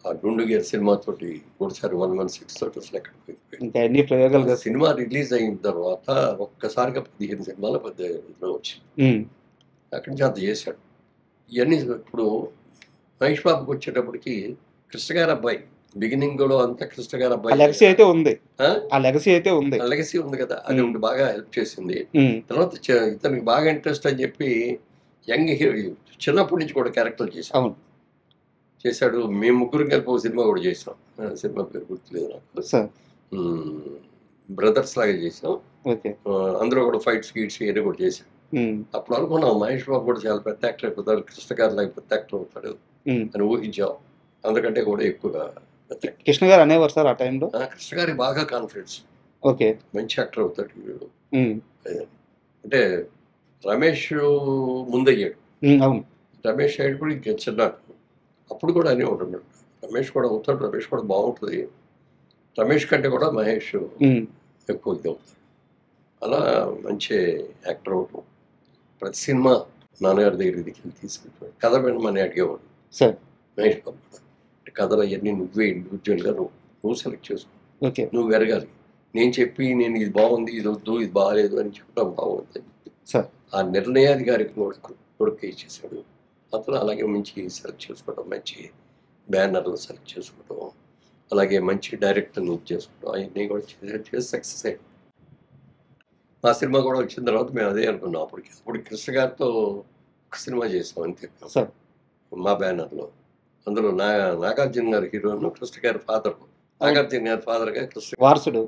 ఆ గుండుగేర్ సినిమాతోటి ఒకసారి 116 తోటి అసలు ఎక్కడికి సినిమా రిలీజ్ అయిన తర్వాత ఒక్కసారిగా 15 సినిమాలు 15 వచ్చింది. అక్కడి నుంచి అంత చేశాడు. ఇవన్నీ ఇప్పుడు మహేష్ బాబుకి వచ్చేటప్పటికి కృష్ణ గారి అబ్బాయి బిగినింగ్ లో అంతా కృష్ణ గారి ఆ అబ్బాయి లెగసీ అయితే ఉంది, ఆ? ఆ లెగసీ అయితే ఉంది. లెగసీ ఉంది కదా, అది ఒకటి బాగా హెల్ప్ చేసింది. ఉమ్, తర్వాత ఇతనికి బాగా ఇంట్రెస్ట్ అని చెప్పి యంగ్ హీరో చిన్నప్పటి నుంచి కూడా క్యారెక్టర్ అవును చేశాడు. మేము ముగ్గురు కలిపి ఒక సినిమా కూడా చేసాం, సినిమా పేరు గుర్తులేదు నాకు. సార్. బ్రదర్స్ లాగా చేసాం. ఓకే. అందులో కూడా ఫైట్స్ గీట్స్ ఇవన్నీ కూడా చేశాం. ఉమ్, అప్పుడు అనుకున్నాం మహేష్ బాబు కూడా చాలా పెద్ద యాక్టర్ అయిపోతాడు, కృష్ణ గారు లాగా పెద్ద యాక్టర్ అవుతాడు ఉమ్. అని ఊహించాం. అందుకంటే కూడా ఎక్కువగా పెద్ద actor. కృష్ణ గారు అనేవారు సార్ ఆ టైంలో. కృష్ణ గారికి బాగా కాన్ఫిడెన్స్, ఓకే. మంచి యాక్టర్ అవుతాడు వీడు. ఉమ్, అంటే రమేష్ ముందయ్యాడు, అవును రమేష్ అయ్యాడు కూడా ఇంకా చిన్నాడు. అప్పుడు కూడా అనే ఉంటున్నాడు రమేష్ కూడా అవుతాడు, రమేష్ కూడా బాగుంటుంది, రమేష్ కంటే కూడా మహేష్ ఉమ్, ఎక్కువ ఇది అవుతాడు. అలా మంచి యాక్టర్ అవటం. ప్రతి సినిమా నాన్నగారి దగ్గరికి తీసుకెళ్ళిపోయాడు. కథ వినమని అడిగేవాడు సార్. మహేష్ బాబు కూడా. కథలు అవన్నీ నువ్వే ఇండివిజువల్గా నువ్వు సెలెక్ట్ చేసుకో, ఓకే నువ్వు ఎరగాలి. నేను చెప్పి నేను ఇది బాగుంది, ఇది వద్దు, ఇది బాగాలేదు అని చెప్పడం బాగుంది సార్. ఆ నిర్ణయాధికారికి కొడుకు ఇచ్చేసాడు. అతను అలాగే మంచి సెలెక్ట్ చేసుకోవడం, మంచి బ్యానర్లు సెలెక్ట్ చేసుకోవడం, అలాగే మంచి డైరెక్టర్ని చేసుకోవడం, అవన్నీ కూడా చేసి సక్సెస్ అయ్యాడు. ఆ సినిమా కూడా వచ్చిన తర్వాత మేము అదే అనుకున్నాం. అప్పుడు కృష్ణ గారితో ఒక సినిమా చేసాం అంతే సార్. మా బ్యానర్లో. అందులో నాగార్జున గారి హీరోను, కృష్ణ గారి ఫాదర్, నాగార్జున గారి ఫాదర్గా కృష్ణ వారసుడు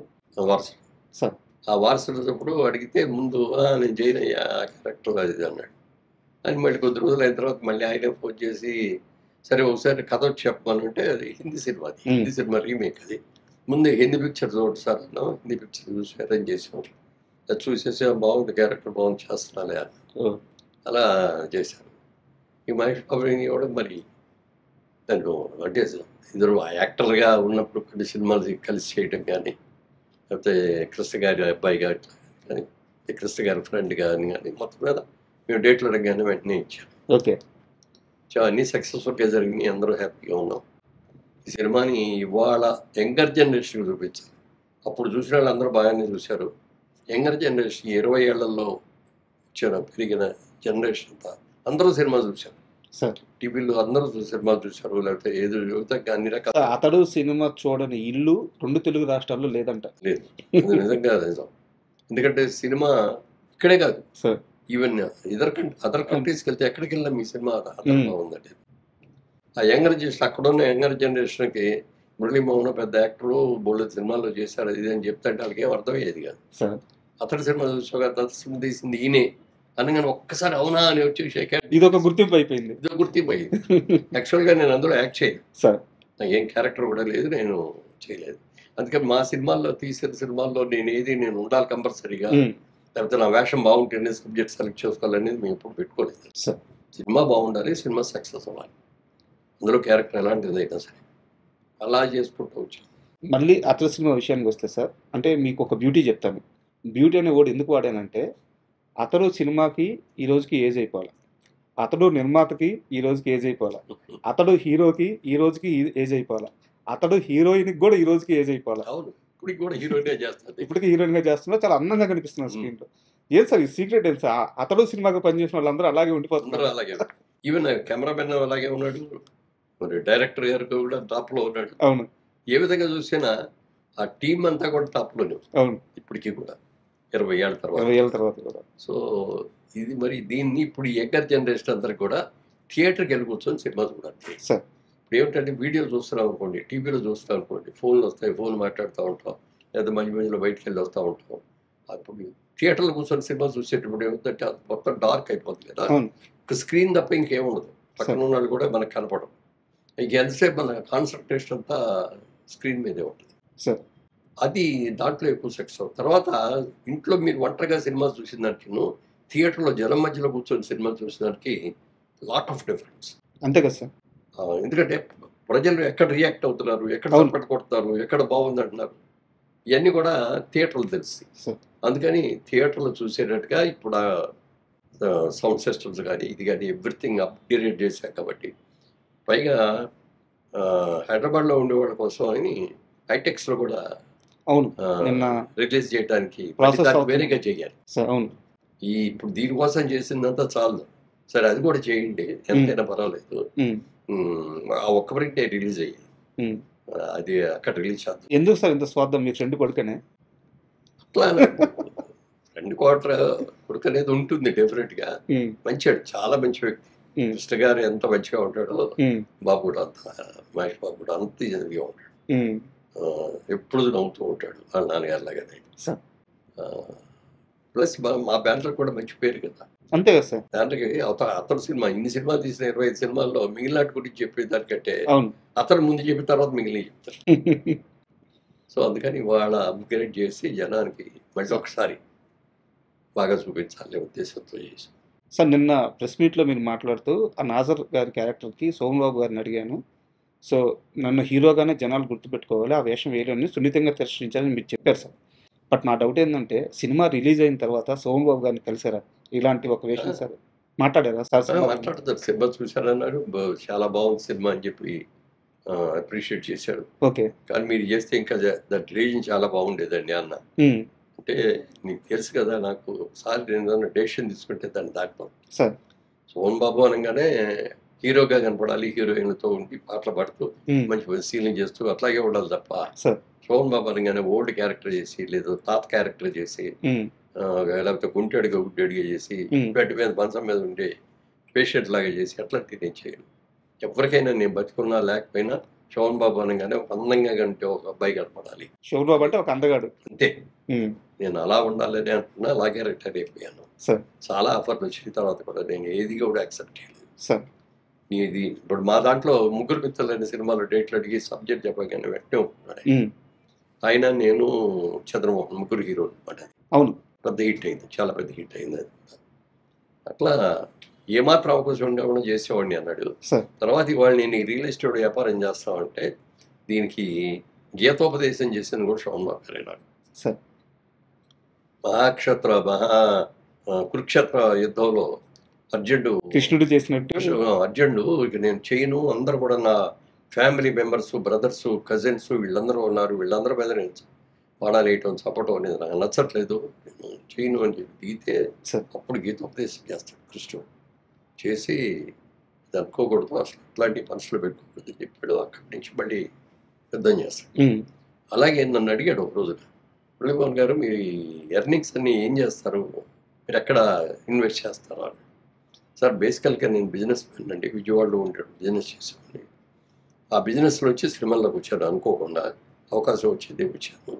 వారసుడు. సార్. ఆ వారసుడు అడిగితే ముందు నేను చేయనయ్యా ఆ క్యారెక్టర్ అది అన్నాడు. అని మళ్ళీ కొద్ది రోజులు అయిన తర్వాత మళ్ళీ ఆయనే ఫోన్ చేసి సరే ఒకసారి కథ వచ్చి చెప్పమనంటే అది హిందీ సినిమా, అది హిందీ సినిమా రీమేక్. అది ముందు హిందీ పిక్చర్ చూడండి సార్ అన్నాం. హిందీ పిక్చర్ చూసి అరేంజ్ చేసాం. అది చూసేసి బాగుంది, క్యారెక్టర్ బాగుంది, చేస్తున్నాలే అని అలా చేశాను. ఈ మహేష్ బాబుని కూడా మరి దాంట్లో అంటే ఇద్దరు యాక్టర్గా ఉన్నప్పుడు కొన్ని సినిమాలు కలిసి చేయడం కానీ, లేకపోతే కృష్ణ గారి అబ్బాయి గారి కానీ, కృష్ణ గారి ఫ్రెండ్ కానీ మొత్తం మీద మేము డేట్లు అడగగానే వెంటనే ఇచ్చాం. ఓకే. అన్నీ సక్సెస్ఫుల్గా జరిగినాయి, అందరూ హ్యాపీగా ఉన్నాం. ఈ సినిమాని ఇవాళ యంగర్ జనరేషన్ చూపించాలి. అప్పుడు చూసిన వాళ్ళు అందరూ బాగానే చూశారు. యంగర్ జనరేషన్ 20 ఏళ్లలో వచ్చిన పెరిగిన జనరేషన్ అంతా అందరూ సినిమా చూశారు. సార్. టీవీలో అందరూ సినిమా చూశారు, లేకపోతే ఏదో అన్ని రకాల. అతడు సినిమా చూడని ఇల్లు 2 తెలుగు రాష్ట్రాల్లో లేదంట. లేదు, అది నిజంగా నిజం. ఎందుకంటే సినిమా ఇక్కడే కాదు, సార్, ఈవెన్ అదర్ కంట్రీస్కి వెళ్తే ఎక్కడికి వెళ్ళినా మీ సినిమా అదనంగా ఉందండి. ఆ యంగర్ జనరేషన్, అక్కడున్న యంగర్ జనరేషన్కి మురళీమోహన్ పెద్ద యాక్టరు, బోల్డ్ సినిమాల్లో చేశాడు అది అని చెప్తాంటే వాళ్ళకి ఏం అర్థమయ్యేది కాదు. సార్. అతడి సినిమా చూసాక అతడి సినిమా తీసింది ఈయనే అనగానే ఒక్కసారి అవునా అని వచ్చి ఇది ఒక గుర్తింపు అయిపోయింది. ఇది గుర్తింపు అయింది. యాక్చువల్గా నేను అందులో యాక్ట్ చేయను సార్, నాకు ఏం క్యారెక్టర్ కూడా లేదు, నేను చేయలేదు. అందుకని మా సినిమాల్లో తీసిన సినిమాల్లో నేను ఉండాలి కంపల్సరీగా, లేకపోతే నా వేషం బాగుంటేనే సబ్జెక్ట్ సెలెక్ట్ చేసుకోవాలనేది మేము ఎప్పుడు పెట్టుకోలేదు. సార్. సినిమా బాగుండాలి, సినిమా సక్సెస్ అవ్వాలి, అందులో క్యారెక్టర్ ఎలాంటిదైనా సరే అలా చేసుకుంటూ వచ్చాను. మళ్ళీ అతల సినిమా విషయానికి వస్తే సార్, అంటే మీకు ఒక బ్యూటీ చెప్తాను. బ్యూటీ అనే వర్డ్ ఎందుకు వాడానంటే, అతడు సినిమాకి ఈ రోజుకి ఏజ్ అయిపోవాలి, అతడు నిర్మాతకి ఈ రోజుకి ఏజ్ అయిపోవాలి, అతడు హీరోకి ఈ రోజుకి ఏజ్ అయిపోవాలి, అతడు హీరోయిన్కి కూడా ఈ రోజుకి ఏజ్ అయిపోవాలి. అవును, ఇప్పటికి కూడా హీరోయిన్గా చేస్తాను, ఇప్పటికీ హీరోయిన్గా చేస్తున్నా, చాలా అందంగా కనిపిస్తున్నారు స్క్రీన్లో. ఏం సార్ ఈ సీక్రెట్ ఏంటి సార్? అతడు సినిమాకి పనిచేసిన వాళ్ళందరూ అలాగే ఉండిపోతున్నారు. అలాగే, ఈవెన్ కెమెరామెన్ అలాగే ఉన్నాడు, మరి డైరెక్టర్ గారు కూడా టాప్లో ఉన్నాడు. అవును, ఏ విధంగా చూసినా ఆ టీం అంతా కూడా టాప్లోనే. అవును, ఇప్పటికీ కూడా 20 ఏళ్ళ తర్వాత కూడా. సో ఇది మరి దీన్ని ఇప్పుడు యంగర్ జనరేషన్ అందరికి కూడా థియేటర్కి వెళ్ళి కూర్చొని సినిమా చూడాలి సార్. ఇప్పుడు ఏమిటంటే వీడియో చూస్తున్నాం అనుకోండి, టీవీలో చూస్తాం అనుకోండి, ఫోన్లు వస్తాయి, ఫోన్ మాట్లాడుతూ ఉంటాం, లేదా మధ్య మధ్యలో బయటకు వెళ్ళి వస్తూ ఉంటాం. అప్పుడు థియేటర్లో కూర్చొని సినిమా చూసేటప్పుడు ఏమిటంటే అది మొత్తం డార్క్ అయిపోతుంది కదా, ఒక స్క్రీన్ తప్ప ఇంకేముండదు, పక్కన ఉన్న వాళ్ళు కూడా మనకు కనపడదు. ఇంక ఎంతసేపు మన కాన్సన్ట్రేషన్ అంతా స్క్రీన్ మీదే ఉంటుంది సార్. అది దాంట్లో ఎక్కువ సక్సెస్. తర్వాత ఇంట్లో మీరు ఒంటరిగా సినిమా చూసిన దానికి థియేటర్లో జనం మధ్యలో కూర్చొని సినిమా చూసిన దానికి లాట్ ఆఫ్ డిఫరెన్స్. అంతే కదా సార్. ఎందుకంటే ప్రజలు ఎక్కడ రియాక్ట్ అవుతున్నారు, ఎక్కడ సపోర్ట్ కొడతారు, ఎక్కడ బాగుంది అంటున్నారు, ఇవన్నీ కూడా థియేటర్లో తెలుస్తాయి. అందుకని థియేటర్లో చూసేటట్టుగా ఇప్పుడు సౌండ్ సిస్టమ్స్ కానీ ఇది కానీ ఎవ్రీథింగ్ అప్గ్రేడ్ చేశారు. కాబట్టి పైగా హైదరాబాద్లో ఉండేవాళ్ళ కోసం అని హైటెక్స్లో కూడా అవును నిన్న రిలీజ్ చేయడానికి వేరేగా చేయాలి. అవును, ఇప్పుడు దీనికోసం చేసిందంతా చాలు, సరే అది కూడా చేయండి ఎంతైనా పర్వాలేదు, ఆ ఒక్క ప్రింటే రిలీజ్ అయ్యింది. అది అక్కడ రిలీజ్ చేద్దాం. ఎందుకు సార్ ఇంత స్వార్థం? మీ ఫ్రెండ్ కొడుకనే? అట్లా రెండు క్వార్టర్ కొడుకు అనేది ఉంటుంది డెఫినెట్గా. మంచివాడు, చాలా మంచి వ్యక్తి. కృష్ణ గారు ఎంత మంచిగా ఉంటాడో బాబు కూడా అంత, మహేష్ బాబు కూడా అంత ఇదిగా ఉంటాడు. ఎప్పుడు నవ్వుతూ ఉంటాడు వాళ్ళ నాన్నగారు లాగానే. ప్లస్ మా బ్యానర్ కూడా మంచి పేరు కదా. అంతే కదా సార్. బ్యానర్కి అతను సినిమా, ఇన్ని సినిమాలు తీసిన 25 సినిమాల్లో మిగిలిన గురించి చెప్పేదానికంటే అతను ముందు చెప్పిన తర్వాత మిగిలిన చెప్తారు. సో అందుకని వాళ్ళ అప్గ్రేడ్ చేసి జనానికి మళ్ళీ ఒకసారి బాగా చూపించాలి ఉద్దేశంతో చేసి. సార్ నిన్న ప్రెస్ మీట్లో మీరు మాట్లాడుతూ ఆ నాజర్ గారి క్యారెక్టర్కి సోమబాబు గారిని అడిగాను. సో నన్ను హీరోగానే జనాలు గుర్తుపెట్టుకోవాలి, ఆ వేషం వేయలేని సున్నితంగా తిరస్కరించాలని మీరు చెప్పారు సార్. బట్ నా డౌట్ ఏంటంటే సినిమా రిలీజ్ అయిన తర్వాత సోమబాబు గారిని కలిసారా? ఇలాంటి ఒక వేషం సార్ మాట్లాడారా సార్? మాట్లాడతారు. సినిమా చూశారన్నాడు, చాలా బాగుంది సినిమా అని చెప్పి అప్రిషియేట్ చేశాడు. ఓకే, కానీ మీరు చేస్తే ఇంకా దట్ రీజన్ చాలా బాగుండేదండి అన్న. అంటే నీకు తెలుసు కదా, నాకు ఒకసారి నేను డెసిషన్ తీసుకుంటే దాన్ని దాటుతాం సార్. సోమన్ బాబు అనగానే హీరోగా కనపడాలి, హీరోయిన్లతో ఉండి పాటలు పాడుతూ మంచి సీలింగ్ చేస్తూ అట్లాగే ఉండాలి తప్ప సోమన్ బాబు అనగానే ఓల్డ్ క్యారెక్టర్ చేసి, లేదా తాత క్యారెక్టర్ చేసి, లేకపోతే గుంటేడుగా గుడ్డేడుగా చేసి, బెడ్ మీద మంచం మీద ఉండే పేషెంట్ లాగా చేసి అట్లాంటివి నేను చేయను. ఎవరికైనా నేను బతికున్నా లేకపోయినా శోభన్ బాబు అనగానే ఒక అందంగా కంటే ఒక అబ్బాయి కనపడాలి. శోభన్ బాబు అంటే ఒక అందగాడు అంతే. నేను అలా ఉండాలని అంటున్నా, అలాగే రిటైర్ అయిపోయాను. చాలా ఆఫర్లు వచ్చిన తర్వాత కూడా నేను ఏది కూడా యాక్సెప్ట్ చేయలేదు సార్. ఇది ఇప్పుడు మా దాంట్లో ముగ్గురు మిత్రులైన సినిమాలో డేట్లు అడిగి సబ్జెక్ట్ చెప్పగానే వెంటనే ఒప్పుకున్నాడు ఆయన. నేను చంద్రమోహన్ ముగ్గురు హీరోలు అనమాట. అవును, పెద్ద హిట్ అయింది, చాలా పెద్ద హిట్ అయింది అది. అట్లా ఏమాత్రం అవకాశం ఉండకుండా చేసేవాడిని అన్నాడు. తర్వాత ఇవాళ నేను ఈ రియల్ ఎస్టేట్ వ్యాపారం చేస్తామంటే దీనికి గీతోపదేశం చేసింది కూడా శోభన్ బాబు గారే నాకు. కురుక్షేత్ర యుద్ధంలో అర్జునుడు కృష్ణుడు చేసినట్టు అర్జునుడు ఇక నేను చేయను, అందరు కూడా నా ఫ్యామిలీ మెంబర్స్, బ్రదర్స్, కజిన్స్ వీళ్ళందరూ ఉన్నారు, వీళ్ళందరి మీద నేను వాడాలి వేయటం చప్పటం అనేది నాకు నచ్చట్లేదు, నేను చేయను అని చెప్పి దిగితే అప్పుడు గీతోపదేశం చేస్తాడు కృష్ణుడు. చేసి ఇది అనుకోకూడదు, అసలు ఇట్లాంటి మనసులో పెట్టుకోకూడదు చెప్పాడు. అక్కడి నుంచి మళ్ళీ యుద్ధం చేస్తాడు. అలాగే నన్ను అడిగాడు ఒక రోజున, మురళీమోహన్ గారు మీరు ఈ ఎర్నింగ్స్ అన్ని ఏం చేస్తారు, మీరు ఎక్కడ ఇన్వెస్ట్ చేస్తారా అని. సార్ బేసికల్గా నేను బిజినెస్ మ్యాన్ అండి, విజయవాడలో ఉంటాడు, బిజినెస్ చేసేవాడిని. ఆ బిజినెస్లో వచ్చి సినిమాల్లోకి వచ్చాను, అనుకోకుండా అవకాశం వచ్చేది వచ్చాను.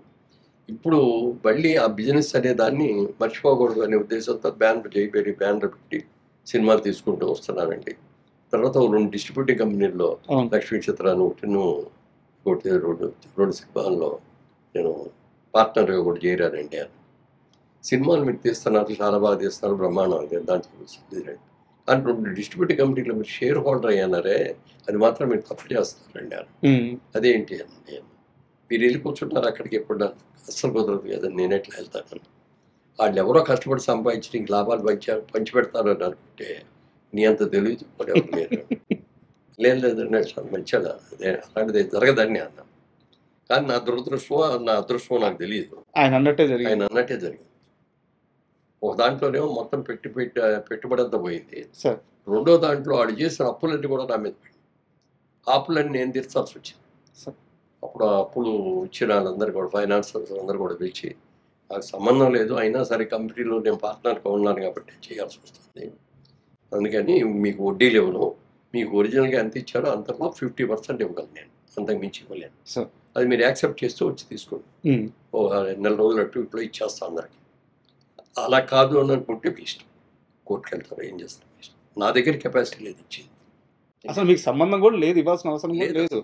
ఇప్పుడు మళ్ళీ ఆ బిజినెస్ అనే దాన్ని మర్చిపోకూడదు అనే ఉద్దేశంతో బ్యానర్ జైపేరి బ్యానర్ పెట్టి సినిమాలు తీసుకుంటూ వస్తున్నానండి. తర్వాత 2 డిస్ట్రిబ్యూటింగ్ కంపెనీల్లో లక్ష్మీ చిత్రాన్ని ఒకటి రెండు సినిమాల్లో నేను పార్ట్నర్గా కూడా చేరానండి. సినిమాలు మీరు తీస్తున్నారు, చాలా బాగా తీస్తున్నారు, బ్రహ్మాండం దాంట్లో కానీ 2 డిస్ట్రిబ్యూటింగ్ కంపెనీలో మీరు షేర్ హోల్డర్ అయ్యారే, అది మాత్రం మీరు తప్పు చేస్తున్నారండి అని. అదేంటి అని నేను, మీరు వెళ్ళి కూర్చుంటారు అక్కడికి, ఎప్పుడు అస్సలు కుదరదు కదా, నేను ఎట్లా వెళ్తాను. వాళ్ళు ఎవరో కష్టపడి సంపాదించి నీకు లాభాలు పంచిపెడతారు అని అనుకుంటే నీ అంత తెలియదు ఎవరు లేరు. లేదండి మంచిగా అదే అలాంటిది జరగదని అన్నా. కానీ నా అదృష్టం నాకు తెలియదు, ఆయన అన్నట్టే జరిగింది. ఒక దాంట్లోనేమో మొత్తం పెట్టుబడి అంతా పోయింది. రెండో దాంట్లో వాడు చేసిన అప్పులన్నీ కూడా నా మీద పోయింది. అప్పులన్నీ నేను తీర్చాల్సి వచ్చింది. అప్పుడు ఆ అప్పులు ఇచ్చిన వాళ్ళందరూ కూడా ఫైనాన్సర్స్ అందరూ కూడా పిలిచి, నాకు సంబంధం లేదు, అయినా సరే కంపెనీలో నేను పార్ట్నర్గా ఉన్నాను కాబట్టి చేయాల్సి వస్తుంది, అందుకని మీకు వడ్డీలు ఇవ్వను, మీకు ఒరిజినల్గా ఎంత ఇచ్చారో అంతలో 50% ఇవ్వగలను, నేను అంతకు మించి ఇవ్వలేను, అది మీరు యాక్సెప్ట్ చేస్తూ వచ్చి తీసుకోండి, ఓ 2 నెలల రోజులు అటు ఇట్లో ఇచ్చేస్తాను అందరికి. అలా కాదు అని అనుకుంటే మీ ఇష్టం, కోర్టుకు వెళ్తారు, ఏం చేస్తారు మీ ఇష్టం. నా దగ్గర కెపాసిటీ లేదు ఇచ్చింది, అసలు మీకు సంబంధం కూడా లేదు, ఇవ్వాల్సిన అవసరం లేదు.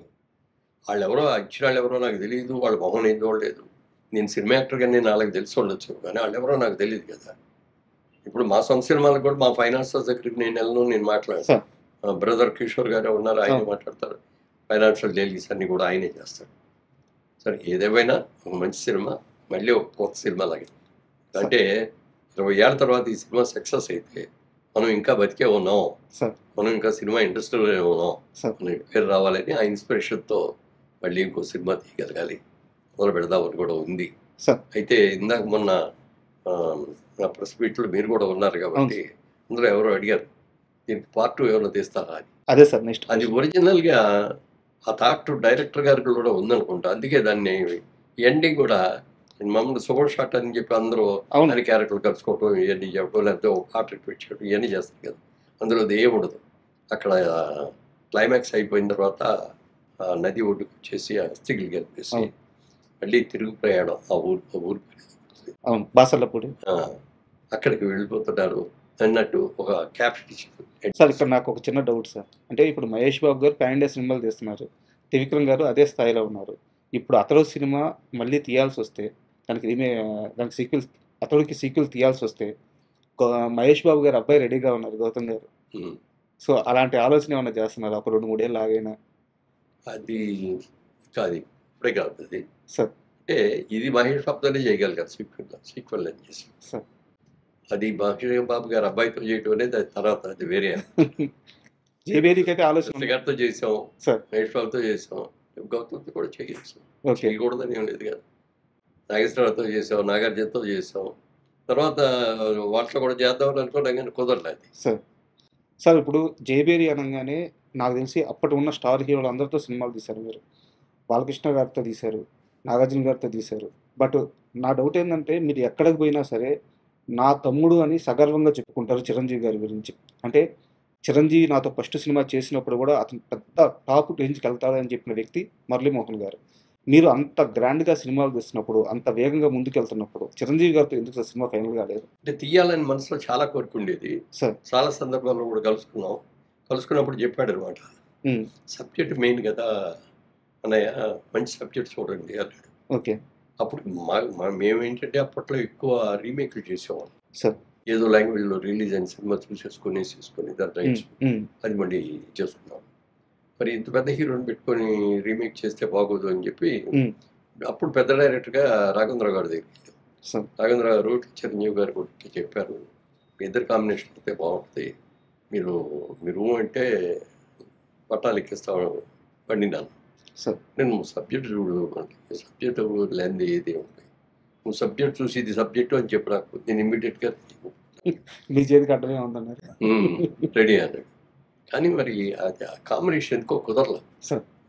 వాళ్ళు ఎవరో ఇచ్చిన వాళ్ళు ఎవరో నాకు తెలియదు, వాళ్ళ మొహం ఏం చూడలేదు. నేను సినిమా యాక్టర్గా నేను వాళ్ళకి తెలిసి ఉండొచ్చు, కానీ వాళ్ళు ఎవరో నాకు తెలియదు కదా. ఇప్పుడు మా సొంత సినిమాలకు కూడా మా ఫైనాన్సర్స్ దగ్గరికి నేను మాట్లాడతాను. బ్రదర్ కిషోర్ గారే ఉన్నారు, ఆయనే మాట్లాడతారు. ఫైనాన్షియల్ డీలింగ్స్ అన్నీ కూడా ఆయనే చేస్తాడు. సరే ఏదేమైనా ఒక మంచి సినిమా, మళ్ళీ ఒక కొత్త సినిమా లాగే. అంటే 20 ఏళ్ళ తర్వాత ఈ సినిమా సక్సెస్ అయితే మనం ఇంకా బతికే ఉన్నాం, మనం ఇంకా సినిమా ఇండస్ట్రీలోనే ఉన్నాం, మన పేరు రావాలని ఆ ఇన్స్పిరేషన్తో మళ్ళీ ఇంకో సినిమా తీయగలగాలి, మొదలు పెడదామని కూడా ఉంది. అయితే ఇందాక మొన్న నా ప్రెస్ మీట్లో మీరు కూడా ఉన్నారు కాబట్టి అందులో ఎవరో అడిగారు దీనికి పార్ట్ 2 ఎవరో తీస్తారా అని. అదే సార్ నెక్స్ట్ అది ఒరిజినల్గా ఆ థాట్ డైరెక్టర్ గారికి కూడా ఉందనుకుంటా. అందుకే దాన్ని ఎండింగ్ కూడా మామూలు సూపర్ షాట్ అని చెప్పి అందరూ అవును. అన్ని క్యారెక్టర్లు కలుసుకోవటం ఇవన్నీ చెప్పడం, లేకపోతే ఒక పాట పెట్టడం ఇవన్నీ చేస్తారు కదా. అందులో అది ఏమి ఉండదు. అక్కడ క్లైమాక్స్ అయిపోయిన తర్వాత ఆ నది ఒడ్డుకు వచ్చేసి ఆ అస్థికలు కలిపేసి అవును. మళ్ళీ తిరుగు ప్రయాణం ఆ ఊరు అవును, బాసర్లపూడి. అక్కడికి వెళ్ళిపోతున్నారు అన్నట్టు ఒక క్యాప్షన్ సార్ ఇచ్చారు. ఇక్కడ నాకు ఒక చిన్న డౌట్ సార్. అంటే ఇప్పుడు మహేష్ బాబు గారు పాన్ ఇండియా సినిమాలు తీస్తున్నారు, త్రివిక్రమ్ గారు అదే స్థాయిలో ఉన్నారు. ఇప్పుడు అతడు సినిమా మళ్ళీ తీయాల్సి వస్తే దానికి అతడికి సీక్వెల్ తీయాల్సి వస్తే మహేష్ బాబు గారు అబ్బాయి రెడీగా ఉన్నారు, గౌతమ్ గారు. సో అలాంటి ఆలోచన ఏమైనా చేస్తున్నారు ఒక 2-3 ఏళ్ళు ఆగైనా? అది కాదు, ఇప్పుడే కాదు అది. సార్ అంటే ఇది మహేష్ బాబుతోనే చేయగలిగారు సీక్వెల్ అని చేసి. సార్ అది మహేష్ బాబు గారు అబ్బాయితో చేయటం అనేది అది తర్వాత, అది వేరే. జేబేరీకి అయితే ఆలోచన ఉంది. గారితో చేసాం, సార్ మహేష్ బాబుతో చేసాం, గౌతమ్తో కూడా చేయొచ్చు. ఓకే. చేయకూడదని ఏం లేదు కదా. నాగేశ్వరరావుతో చేసాం, నాగార్జునతో చేసాం, తర్వాత వాటిలో కూడా చేద్దామని అనుకున్నాం కానీ కుదరలేదు. సార్ సార్ ఇప్పుడు జేబేరీ అనగానే నాకు తెలిసి అప్పటి ఉన్న స్టార్ హీరోలు అందరితో సినిమాలు తీశారు మీరు. బాలకృష్ణ గారితో తీశారు, నాగార్జున గారితో తీశారు. బట్ నా డౌట్ ఏంటంటే మీరు ఎక్కడికి పోయినా సరే నా తమ్ముడు అని సగర్వంగా చెప్పుకుంటారు చిరంజీవి గారి గురించి. అంటే చిరంజీవి నాతో ఫస్ట్ సినిమా చేసినప్పుడు కూడా అతను పెద్ద టాప్ రేంజ్కి వెళ్తాడని చెప్పిన వ్యక్తి మురళీమోహన్ గారు. మీరు అంత గ్రాండ్గా సినిమాలు తీస్తున్నప్పుడు, అంత వేగంగా ముందుకెళ్తున్నప్పుడు చిరంజీవి గారితో ఎందుకు సినిమా ఫైనల్ కాలేదు? అంటే తీయాలని మనసులో చాలా కోరుకుండేది. సార్ చాలా సందర్భాల్లో కూడా కలుసుకున్నప్పుడు చెప్పాడు అనమాట, సబ్జెక్ట్ మెయిన్ కదా అన్నయ్య, మంచి సబ్జెక్ట్ చూడండి అన్నాడు. ఓకే. అప్పుడు మేమేంటంటే అప్పట్లో ఎక్కువ రీమేక్లు చేసేవాళ్ళం. సార్ ఏదో లాంగ్వేజ్లో రిలీజ్ అయిన సినిమా చూసేసుకొని దాని రైట్స్ అది మళ్ళీ చేసుకున్నాం. మరి ఇంత పెద్ద హీరోని పెట్టుకొని రీమేక్ చేస్తే బాగోదు అని చెప్పి అప్పుడు పెద్ద డైరెక్టర్గా రాఘవేంద్రరావు గారి దగ్గరికి వెళ్ళాం. రాఘవేంద్రరావు గారు చిరంజీవి గారు కూడా చెప్పారు, మీ ఇద్దరు కాంబినేషన్ అయితే బాగుంటుంది, మీరు అంటే పట్టాలు ఎక్కిస్తాను పండినాను. నేను సబ్జెక్ట్ చూడు, సబ్జెక్ట్ లేనిది ఏది ఉంటాయి, నువ్వు సబ్జెక్ట్ చూసి ఇది సబ్జెక్టు అని చెప్పి నాకు నేను ఇమ్మీడియట్గా మీ చేతికి అడ్డమే ఉందన్నారు. రెడీ అన్నాడు. కానీ మరి అది ఆ కాంబినేషన్ ఎందుకో కుదరలేదు.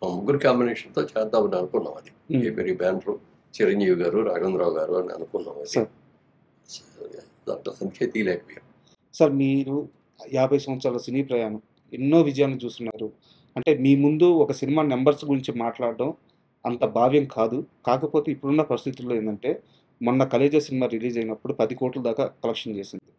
మా ముగ్గురు కాంబినేషన్తో చేద్దామని అనుకున్నాం. అది ఏపీ బ్యానరు చిరంజీవి గారు, రాఘవేంద్రరావు గారు అని అనుకున్నాం. అది అందుకే తీయలేకపోయాం. సార్ మీరు 50 సంవత్సరాల సినీ ప్రయాణం, ఎన్నో విజయాలను చూస్తున్నారు. అంటే మీ ముందు ఒక సినిమా నెంబర్స్ గురించి మాట్లాడడం అంత భావ్యం కాదు. కాకపోతే ఇప్పుడున్న పరిస్థితుల్లో ఏంటంటే మొన్న కలేజా సినిమా రిలీజ్ అయినప్పుడు 10 కోట్ల దాకా కలెక్షన్ చేసింది.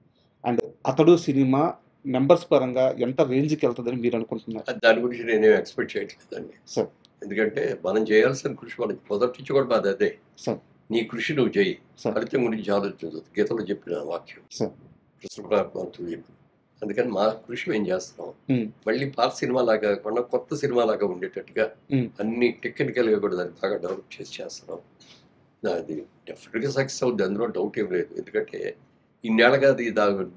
అండ్ అతడు సినిమా నెంబర్స్ పరంగా ఎంత రేంజ్కి వెళ్తుందని మీరు అనుకుంటున్నారు? దాని గురించి నేనేం ఎక్స్పెక్ట్ చేయట్లేదండి సార్. ఎందుకంటే మనం చేయాల్సిన కృషి మనకి మొదటి నుంచి కూడా బాధ అదే. సార్ నీ కృషి నువ్వు చేయి, సార్. ఫలితం గురించి ఆలోచించదు. గీతలో చెప్పిన వాక్యం సార్. కృష్ణప్రార్థంతుడు చెప్పి. అందుకని మా కృషి మేము చేస్తాం. మళ్ళీ పాత సినిమా లాగా కాకుండా కొత్త సినిమా లాగా ఉండేటట్టుగా అన్ని టెక్నికల్గా కూడా దాన్ని బాగా డెవలప్ చేస్తున్నాం. అది డెఫినెట్గా సక్సెస్ అవుద్ది, అందులో డౌట్ ఏం లేదు. ఎందుకంటే ఇన్నేళ్ళగా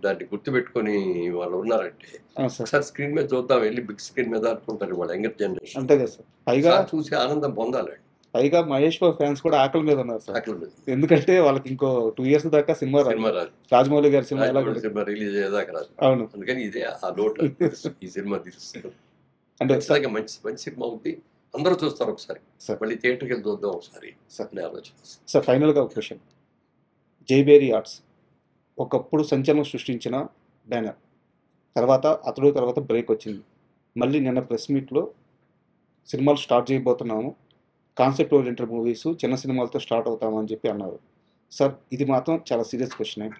దాన్ని గుర్తుపెట్టుకొని వాళ్ళు ఉన్నారంటే ఒకసారి స్క్రీన్ మీద చూద్దాం, వెళ్ళి బిగ్ స్క్రీన్ మీద అనుకుంటారు వాళ్ళ యంగర్ జనరేషన్. అంతే కదా సార్. పైగా చూసి ఆనందం పొందాలండి. పైగా మహేష్ బాబు ఫ్యాన్స్ కూడా ఆకలి మీద ఉన్నారు సార్. ఎందుకంటే వాళ్ళకి ఇంకో 2 years దాకా సినిమా రాదు. రాజమౌళి గారి సినిమా రిలీజ్ అయ్యేదాకా రాదు. అవును. అందుకని ఇదే ఆ లోటు. ఈ సినిమా తీస్తారు అంటే మంచి సినిమా అవుతుంది, అందరూ చూస్తారు ఒకసారి, మళ్ళీ థియేటర్కి వెళ్ళి చూద్దాం ఒకసారి అని ఆలోచన. సార్ ఫైనల్గా ఒక క్వశ్చన్. జైబేరీ ఆర్ట్స్ ఒకప్పుడు సంచలనం సృష్టించిన బ్యానర్, తర్వాత బ్రేక్ వచ్చింది. మళ్ళీ నిన్న ప్రెస్ మీట్లో సినిమాలు స్టార్ట్ చేయబోతున్నాము, కాన్సెప్ట్ ఓరియంటెడ్ మూవీస్ చిన్న సినిమాలతో స్టార్ట్ అవుతామని చెప్పి అన్నారు. సార్ ఇది మాత్రం చాలా సీరియస్ క్వశ్చన్.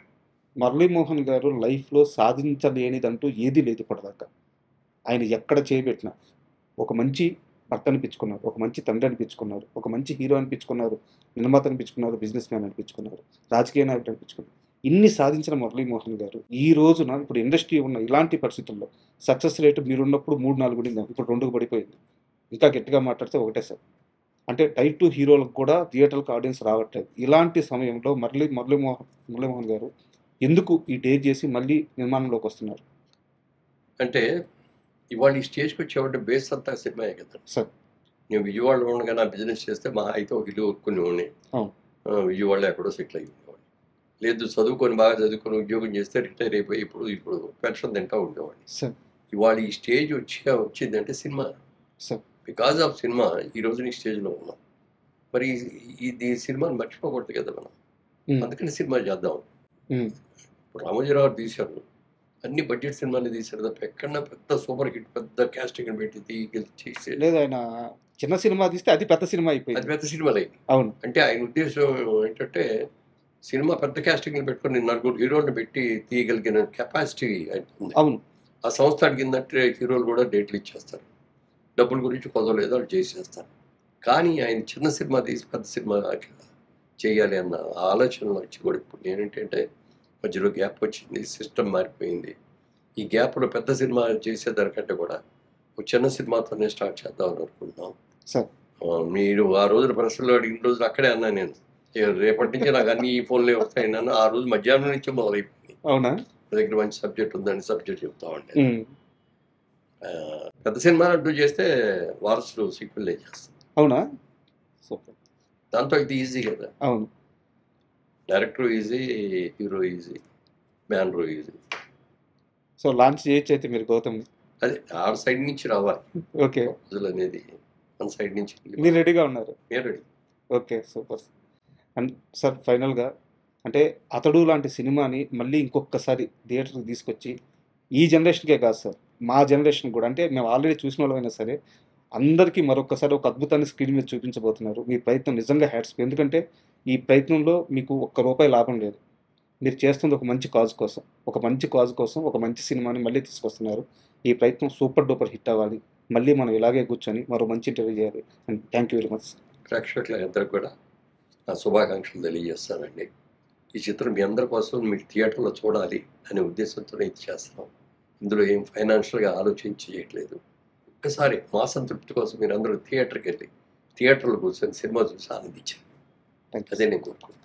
మురళీమోహన్ గారు లైఫ్లో సాధించలేనిదంటూ ఏదీ లేదు ఇప్పటిదాకా. ఆయన ఎక్కడ చేయబెట్టినా ఒక మంచి భర్త అనిపించుకున్నారు, ఒక మంచి తండ్రి అనిపించుకున్నారు, ఒక మంచి హీరో అనిపించుకున్నారు, నిర్మాత అనిపించుకున్నారు, బిజినెస్ మ్యాన్ అనిపించుకున్నారు, రాజకీయ నాయకుడు అనిపించుకున్నారు. ఇన్ని సాధించిన మురళీమోహన్ గారు ఈ రోజున ఇప్పుడు ఇండస్ట్రీ ఉన్న ఇలాంటి పరిస్థితుల్లో సక్సెస్ రేటు మీరున్నప్పుడు 3-4 ఉండింది, ఇప్పుడు 2కు పడిపోయింది. ఇంకా గట్టిగా మాట్లాడితే 1 సార్. అంటే టైప్ 2 హీరోలకు కూడా థియేటర్కి ఆడియన్స్ రావట్లేదు. ఇలాంటి సమయంలో మురళీమోహన్ గారు ఎందుకు ఈ డేర్ చేసి మళ్ళీ నిర్మాణంలోకి వస్తున్నారు? అంటే ఇవాళ ఈ స్టేజ్కి వచ్చేవాడి బేస్ అంతా సినిమాయే కదా సార్. నేను విజయవాడలో ఉండగా నా బిజినెస్ చేస్తే మా అయితే ఒక ఇల్లు కొనుక్కుని ఉండి విజయవాడలో ఎక్కడో సెటిల్ అయ్యి ఉండేవాడిని. లేదు చదువుకొని బాగా చదువుకొని ఉద్యోగం చేస్తే రిటైర్ అయిపోయి ఇప్పుడు పెన్షన్ తింటా ఉండేవాడిని. ఇవాళ ఈ స్టేజ్ వచ్చిందంటే సినిమా. బికాజ్ ఆఫ్ సినిమా ఈ రోజు నీ స్టేజ్లో ఉన్నాం. మరి ఈ సినిమాని మర్చిపోకూడదు కదా మనం. అందుకని సినిమా చేద్దాం. ఇప్పుడు రామోజీరావు తీశారు, అన్ని బడ్జెట్ సినిమాలు తీశారు తప్ప ఎక్కడన్నా పెద్ద సూపర్ హిట్ పెద్ద కాస్టింగ్ పెట్టి చేసే లేదు. ఆయన చిన్న సినిమా తీస్తే అది పెద్ద సినిమా అయిపోయింది. అది పెద్ద సినిమాలు అయింది. అవును. అంటే ఆయన ఉద్దేశం ఏంటంటే సినిమా పెద్ద కాస్టింగ్లు పెట్టుకొని 4 హీరోలను పెట్టి తీయగలిగిన కెపాసిటీ ఉంది. అవును. ఆ సంస్థ అడిగిందంటే హీరోలు కూడా డేట్లు ఇచ్చేస్తారు, డబ్బుల గురించి కొదవలేదు వాళ్ళు చేసేస్తారు. కానీ ఆయన చిన్న సినిమా తీసి పెద్ద సినిమా చేయాలి అన్న ఆలోచనలు వచ్చి కూడా ఇప్పుడు ఏంటంటే మధ్యలో గ్యాప్ వచ్చింది, సిస్టమ్ మారిపోయింది. ఈ గ్యాప్లో పెద్ద సినిమా చేసేదానికంటే కూడా ఒక చిన్న సినిమాతోనే స్టార్ట్ చేద్దామని అనుకుంటున్నాం. సార్ మీరు ఆ రోజున ప్రశ్నలో అడిగిన రోజులు అక్కడే అన్నా నేను, రేపటి నుంచి నాకు అన్ని ఈ ఫోన్లే వస్తాయన్నాను. ఆ రోజు మధ్యాహ్నం నుంచి మొదలైపోయింది. అవునా? నా దగ్గర మంచి సబ్జెక్ట్ ఉందని సబ్జెక్ట్ చెప్తా ఉండే. పెద్ద సినిమా అంటూ చేస్తే వారసులు సీక్వెల్ చేస్తాం. అవునా? సూపర్. దాంతో ఇది ఈజీ కదా. అవును. Director easy, hero easy, banner easy. So launch చేయొచ్చు అయితే మీరు గౌతమ్. అదే ఆ సైడ్ నుంచి రావాలి. ఓకే. ప్రజలు అనేది మన సైడ్ నుంచి మీరు రెడీగా ఉన్నారు? నేను ready. Okay, super. And sir ఫైనల్గా అంటే అతడు లాంటి సినిమాని మళ్ళీ ఇంకొకసారి థియేటర్కి తీసుకొచ్చి ఈ జనరేషన్కే కాదు సార్, మా జనరేషన్ కూడా, అంటే మేము ఆల్రెడీ చూసిన వాళ్ళమైనా సరే అందరికీ మరొకసారి ఒక అద్భుతాన్ని స్క్రీన్ మీద చూపించబోతున్నారు. మీ ప్రయత్నం నిజంగా హ్యాట్స్. ఎందుకంటే ఈ ప్రయత్నంలో మీకు ₹1 లాభం లేదు. మీరు చేస్తుంది ఒక మంచి కాజ్ కోసం, ఒక మంచి సినిమాని మళ్ళీ తీసుకొస్తున్నారు. ఈ ప్రయత్నం సూపర్ డూపర్ హిట్ అవ్వాలి. మళ్ళీ మనం ఇలాగే కూర్చొని మరో మంచి ఇంటర్వ్యూ చేయాలి. And thank you very much. ప్రేక్షకులందరూ కూడా నా శుభాకాంక్షలు తెలియజేస్తానండి. ఈ చిత్రం మీ అందరి కోసం మీరు థియేటర్లో చూడాలి అనే ఉద్దేశంతో ఇది చేస్తున్నాం. ఇందులో ఏం ఫైనాన్షియల్గా ఆలోచించి చేయట్లేదు. ఒక్కసారి మా సంతృప్తి కోసం మీరు అందరూ థియేటర్కి వెళ్ళి థియేటర్లో కూర్చొని సినిమా చూసి ఆనందించారు. అదే నేను కోరుకుంటున్నాను.